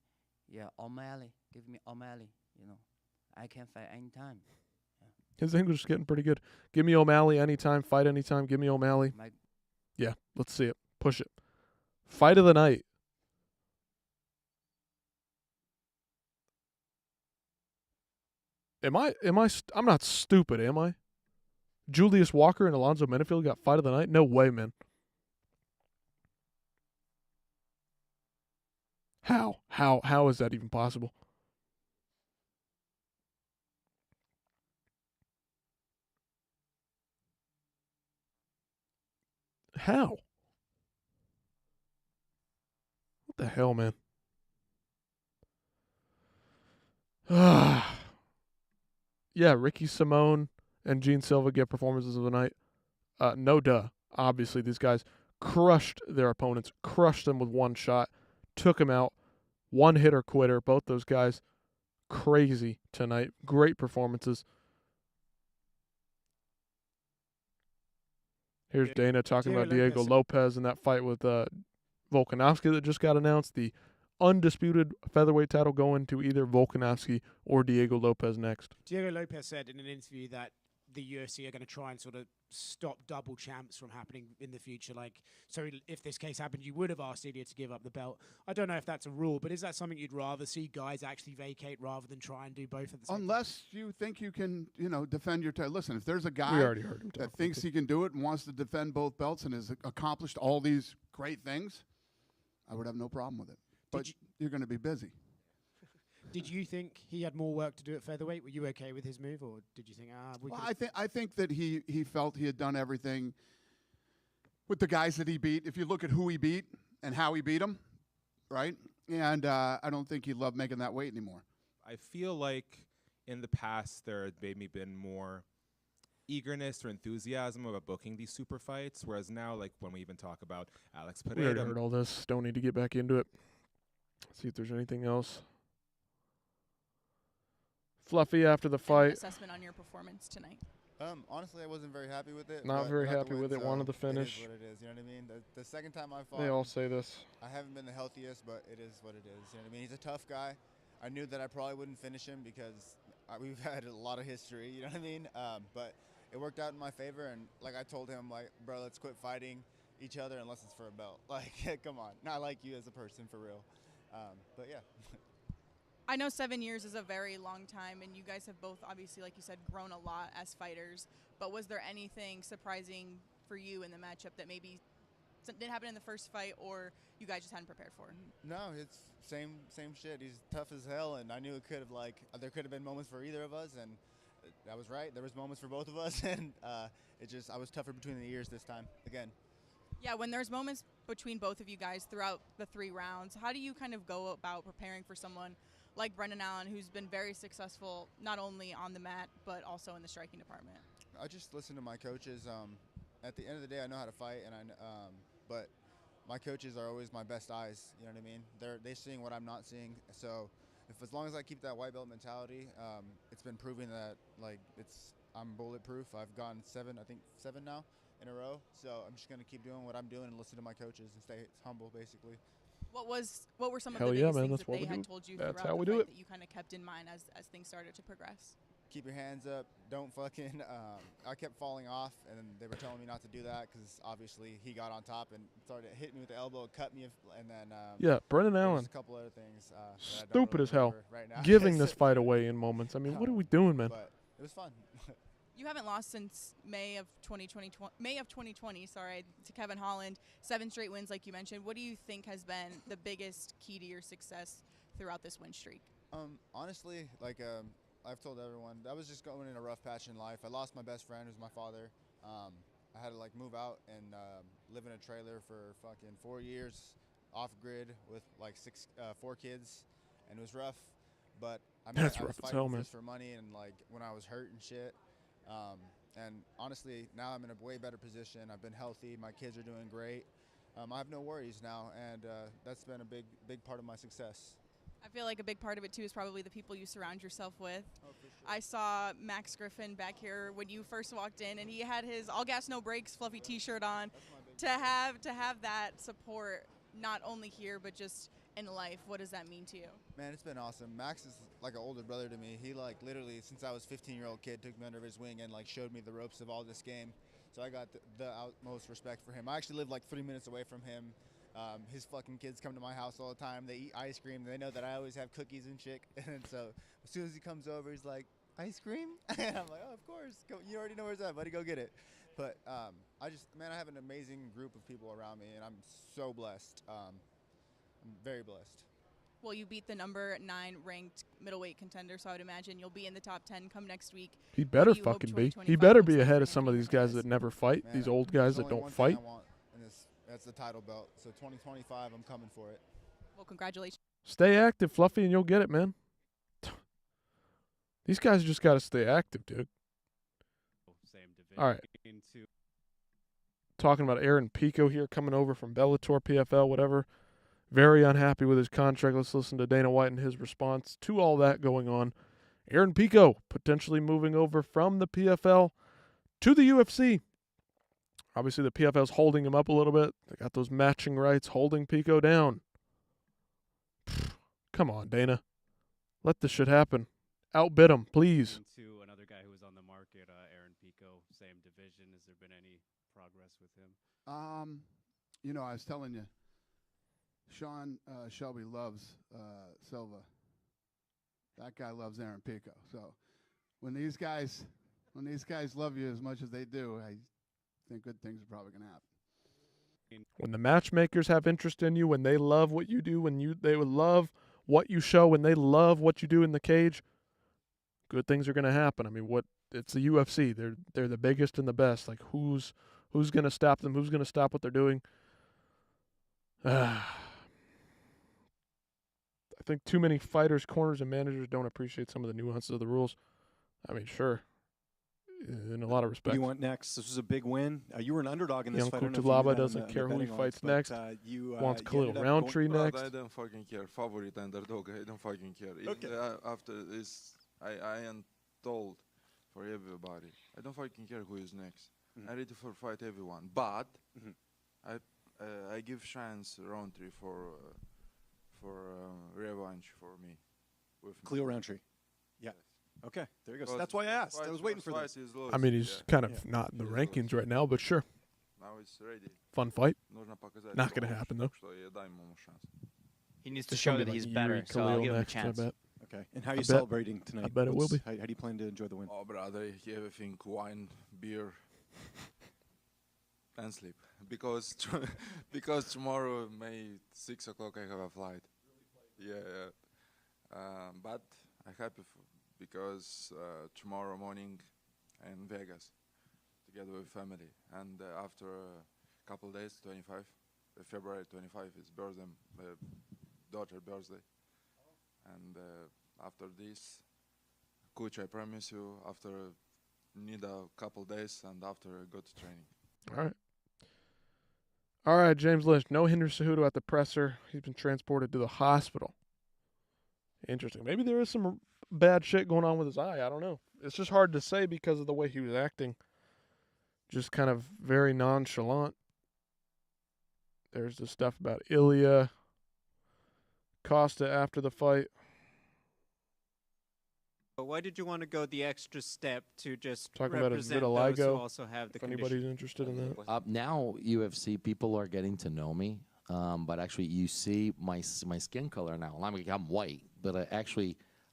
yeah, O'Malley. Give me O'Malley. You know, I can fight anytime. Yeah. His English is getting pretty good. Give me O'Malley anytime. Fight anytime. Give me O'Malley. Yeah, let's see it. Push it. Fight of the night. I'm not stupid, am I? Julius Walker and Alonzo Menifield got fight of the night? No way, man. How? How is that even possible? How? What the hell, man? Yeah, Ricky Simone and Gene Silva get performances of the night. no duh. Obviously, these guys crushed their opponents, crushed them with one shot, took them out, one hitter quitter. Both those guys crazy tonight. Great performances. Here's Dana talking about Diego Lopez in that fight with Volkanovski that just got announced. The undisputed featherweight title going to either Volkanovski or Diego Lopez next. Diego Lopez said in an interview that the UFC are going to try and sort of stop double champs from happening in the future. Like, so if this case happened, you would have asked Ilya to give up the belt. I don't know if that's a rule, but is that something you'd rather see guys actually vacate rather than try and do both at the same time? Unless you think you can, defend your title. Listen, if there's a We guy already heard him that talk thinks he can do it and wants to defend both belts and has accomplished all these great things, I would have no problem with it. But you're going to be busy. Did you think he had more work to do at featherweight? Were you okay with his move, or did you think, I think that he felt he had done everything with the guys that he beat. If you look at who he beat and how he beat them, right? And I don't think he loved making that weight anymore. I feel like in the past there had maybe been more eagerness or enthusiasm about booking these super fights, whereas now, like when we even talk about Alex We already Pereira, heard all this. Don't need to get back into it. See if there's anything else. Fluffy after the fight. Assessment on your performance tonight. Honestly, I wasn't very happy with it. Not but very got the happy win, with it. so Wanted the finish. It is what it is. You know what I mean? The second time I fought, They all say this. I haven't been the healthiest, but it is what it is. You know what I mean? He's a tough guy. I knew that I probably wouldn't finish him because we've had a lot of history. You know what I mean? But it worked out in my favor, and like I told him, like, bro, let's quit fighting each other unless it's for a belt. Like, come on. I like you as a person for real. But yeah. I know 7 years is a very long time, and you guys have both, obviously, like you said, grown a lot as fighters. But was there anything surprising for you in the matchup that maybe didn't happen in the first fight, or you guys just hadn't prepared for? No, it's same shit. He's tough as hell, and I knew it could have there could have been moments for either of us, and I was right. There was moments for both of us, and I was tougher between the ears this time again. Yeah, when there's moments between both of you guys throughout the 3 rounds, how do you kind of go about preparing for someone like Brendan Allen, who's been very successful not only on the mat but also in the striking department? I just listen to my coaches. At the end of the day, I know how to fight, but my coaches are always my best eyes. You know what I mean? They're seeing what I'm not seeing. So as long as I keep that white belt mentality, it's been proving that I'm bulletproof. I've gone 7 now in a row. So I'm just gonna keep doing what I'm doing and listen to my coaches and stay humble, basically. What were some of Hell the yeah, biggest man, things that's that what they we had do. told you That's throughout how the we do fight it. that you kind of kept in mind as things started to progress? Keep your hands up. Don't fucking. I kept falling off, and they were telling me not to do that because obviously he got on top and started hitting me with the elbow, cut me, and then. Yeah, Brendan there was Allen. a couple other things. That I don't Stupid really as hell. remember right now. Giving this fight away in moments. I mean, what are we doing, man? But it was fun. You haven't lost since May of 2020, to Kevin Holland. 7 straight wins, like you mentioned. What do you think has been the biggest key to your success throughout this win streak? Honestly, I've told everyone, I was just going in a rough patch in life. I lost my best friend, who's my father. I had to move out and live in a trailer for fucking 4 years, off grid with 4 kids, and it was rough. But I was fighting just for money and when I was hurt and shit. And honestly, now I'm in a way better position. I've been healthy. My kids are doing great. I have no worries now, and that's been a big part of my success. I feel like a big part of it, too, is probably the people you surround yourself with. Oh, for sure. I saw Max Griffin back here when you first walked in, and he had his All Gas No Brakes fluffy T-shirt on. To have that support, not only here, but just in life, what does that mean to you? Man, it's been awesome. Max is like an older brother to me. He literally, since I was a 15-year-old kid, took me under his wing and showed me the ropes of all this game. So I got the utmost respect for him. I actually live 3 minutes away from him. His fucking kids come to my house all the time. They eat ice cream. They know that I always have cookies and shit. And so as soon as he comes over, he's like, ice cream? And I'm like, oh, of course. Go, you already know where it's at, buddy. Go get it. But I have an amazing group of people around me, and I'm so blessed. I'm very blessed. Well, you beat the number 9 ranked middleweight contender, so I would imagine you'll be in the top 10 come next week. He better fucking be. He better be ahead of some of these guys that never fight, these old guys that don't fight. That's the title belt. So 2025, I'm coming for it. Well, congratulations. Stay active, Fluffy, and you'll get it, man. These guys just got to stay active, dude. Same division. All right. talking about Aaron Pico here coming over from Bellator, PFL, whatever. Very unhappy with his contract. Let's listen to Dana White and his response to all that going on. Aaron Pico potentially moving over from the PFL to the UFC. Obviously, the PFL's holding him up a little bit. They got those matching rights holding Pico down. Come on, Dana. Let this shit happen. Outbid him, please. To another guy who was on the market, Aaron Pico, same division. Has there been any progress with him? I was telling you, Sean Shelby loves Silva. That guy loves Aaron Pico. So when these guys love you as much as they do, I think good things are probably going to happen. When the matchmakers have interest in you, when they love what you do, they would love what you show, when they love what you do in the cage, good things are going to happen. I mean, it's the UFC. They're the biggest and the best. Like who's going to stop them? Who's going to stop what they're doing? I think too many fighters, corners, and managers don't appreciate some of the nuances of the rules. I mean, sure, in a lot of respects. What do you want next? This was a big win. You were an underdog in this fight. Kutulaba doesn't care who he fights next. Wants Khalil Roundtree next. I don't fucking care. Favorite underdog. I don't fucking care. Okay. After this, I am told for everybody. I don't fucking care who is next. I'm ready for fight everyone. But I give chance Roundtree for revanche for me. With Khalil Roundtree. Yeah. Okay, there you go. So that's why I asked. I was waiting for this. I mean, he's kind of not in the rankings right now, but sure. Now it's ready. Fun fight. Not going to happen, though. He needs to show that he's better, so I'll give him a chance. Okay. And how are you celebrating tonight? I bet it will be. How do you plan to enjoy the win? Oh, brother, everything, wine, beer, and sleep. Because tomorrow, May 6 o'clock, I have a flight. Yeah. But I'm happy because tomorrow morning in Vegas, together with family. And after a couple days, February 25 is birthday, daughter birthday. And after this, coach, I promise you, after need a couple days and after go to training. All right, James Lynch. No Henry Cejudo at the presser. He's been transported to the hospital. Interesting. Maybe there is some bad shit going on with his eye. I don't know. It's just hard to say because of the way he was acting. Just kind of very nonchalant. There's the stuff about Ilya Costa after the fight. But why did you want to go the extra step to just Talking about his represent those who vitiligo, also have the if anybody's condition? interested in that. Now, UFC people are getting to know me, but actually you see my skin color now. I'm white, but I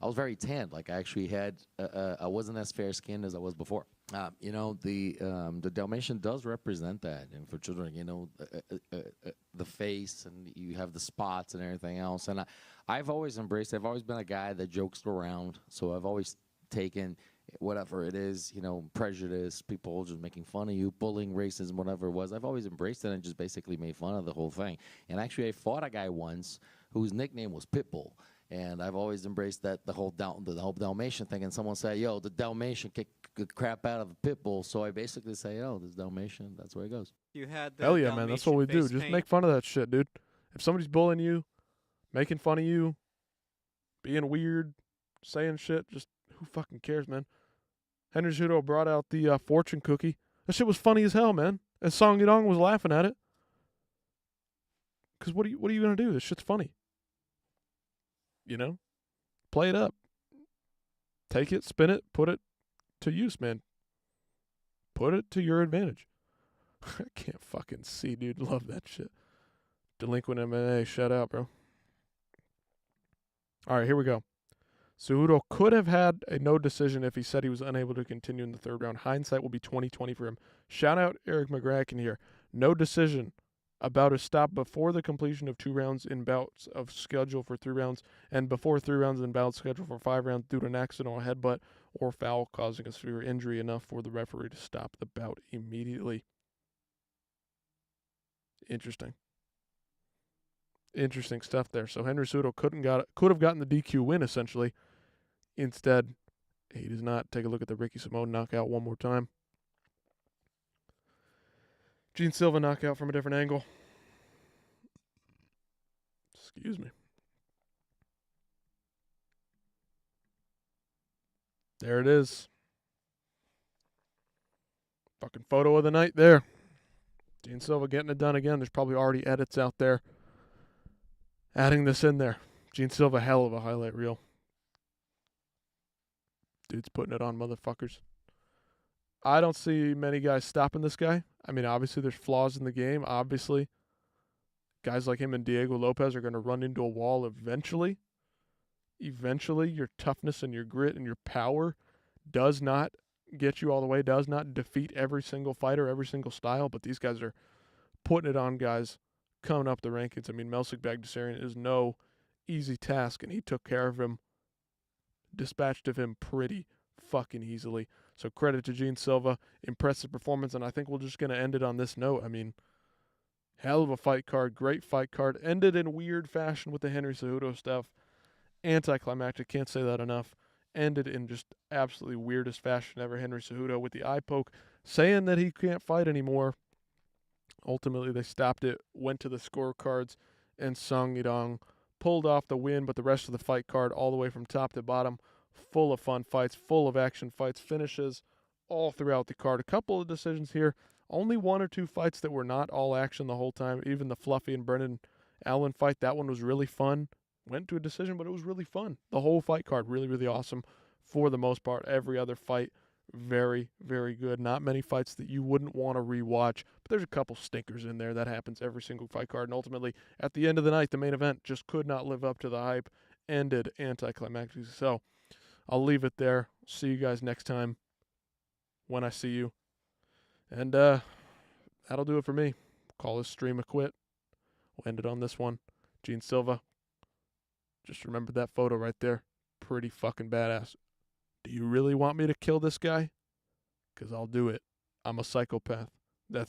was very tanned. Like I actually had, I wasn't as fair skinned as I was before. The Dalmatian does represent that, and for children, the face, and you have the spots and everything else. And I've always embraced. I've always been a guy that jokes around, so I've always taken whatever it is, prejudice, people just making fun of you, bullying, racism, whatever it was. I've always embraced it and just basically made fun of the whole thing. And actually, I fought a guy once whose nickname was Pitbull. And I've always embraced that the whole Dalmatian thing. And someone said, "Yo, the Dalmatian kicked the crap out of the pit bull." So I basically say, "Oh, this Dalmatian, that's where it goes." You had the Hell yeah, man. That's what we do. face Just paint. make fun of that shit, dude. If somebody's bullying you, making fun of you, being weird, saying shit, just who fucking cares, man? Henry Cejudo brought out the fortune cookie. That shit was funny as hell, man. And Song Yadong was laughing at it. Because what are you going to do? This shit's funny. Play it up. Take it, spin it, put it to use, man. Put it to your advantage. I can't fucking see, dude. Love that shit. Delinquent MMA, shout out, bro. All right, here we go. Cejudo could have had a no decision if he said he was unable to continue in the third round. Hindsight will be 20/20 for him. Shout out Eric McGracken here. No decision about a stop before the completion of 2 rounds in bouts of schedule for 3 rounds, and before 3 rounds in bouts scheduled for 5 rounds due to an accidental headbutt or foul causing a severe injury enough for the referee to stop the bout immediately. Interesting stuff there. So Henry Cejudo could have gotten the DQ win essentially. Instead, he does not. Take a look at the Ricky Simone knockout one more time. Gene Silva knockout from a different angle. Excuse me. There it is. Fucking photo of the night there. Gene Silva getting it done again. There's probably already edits out there adding this in there. Gene Silva, hell of a highlight reel. Dude's putting it on, motherfuckers. I don't see many guys stopping this guy. I mean, obviously there's flaws in the game. Obviously, guys like him and Diego Lopez are going to run into a wall eventually. Eventually, your toughness and your grit and your power does not get you all the way, does not defeat every single fighter, every single style, but these guys are putting it on guys coming up the rankings. I mean, Melsik Bagdasarian is no easy task, and he took care of him, dispatched of him pretty fucking easily. So credit to Gene Silva, impressive performance, and I think we're just going to end it on this note. I mean, hell of a fight card, great fight card, ended in weird fashion with the Henry Cejudo stuff. Anticlimactic, can't say that enough. Ended in just absolutely weirdest fashion ever. Henry Cejudo with the eye poke, saying that he can't fight anymore. Ultimately, they stopped it, went to the scorecards, and Song Yadong pulled off the win, but the rest of the fight card, all the way from top to bottom, full of fun fights, full of action fights, finishes all throughout the card. A couple of decisions here. Only one or two fights that were not all action the whole time. Even the Fluffy and Brendan Allen fight, that one was really fun. Went to a decision, but it was really fun. The whole fight card, really, really awesome for the most part. Every other fight, very, very good. Not many fights that you wouldn't want to rewatch, but there's a couple stinkers in there. That happens every single fight card. And ultimately, at the end of the night, the main event just could not live up to the hype. Ended anticlimactic. So I'll leave it there. See you guys next time when I see you. And that'll do it for me. Call this stream a quit. We'll end it on this one. Gene Silva. Just remember that photo right there. Pretty fucking badass. Do you really want me to kill this guy? 'Cause I'll do it. I'm a psychopath. That's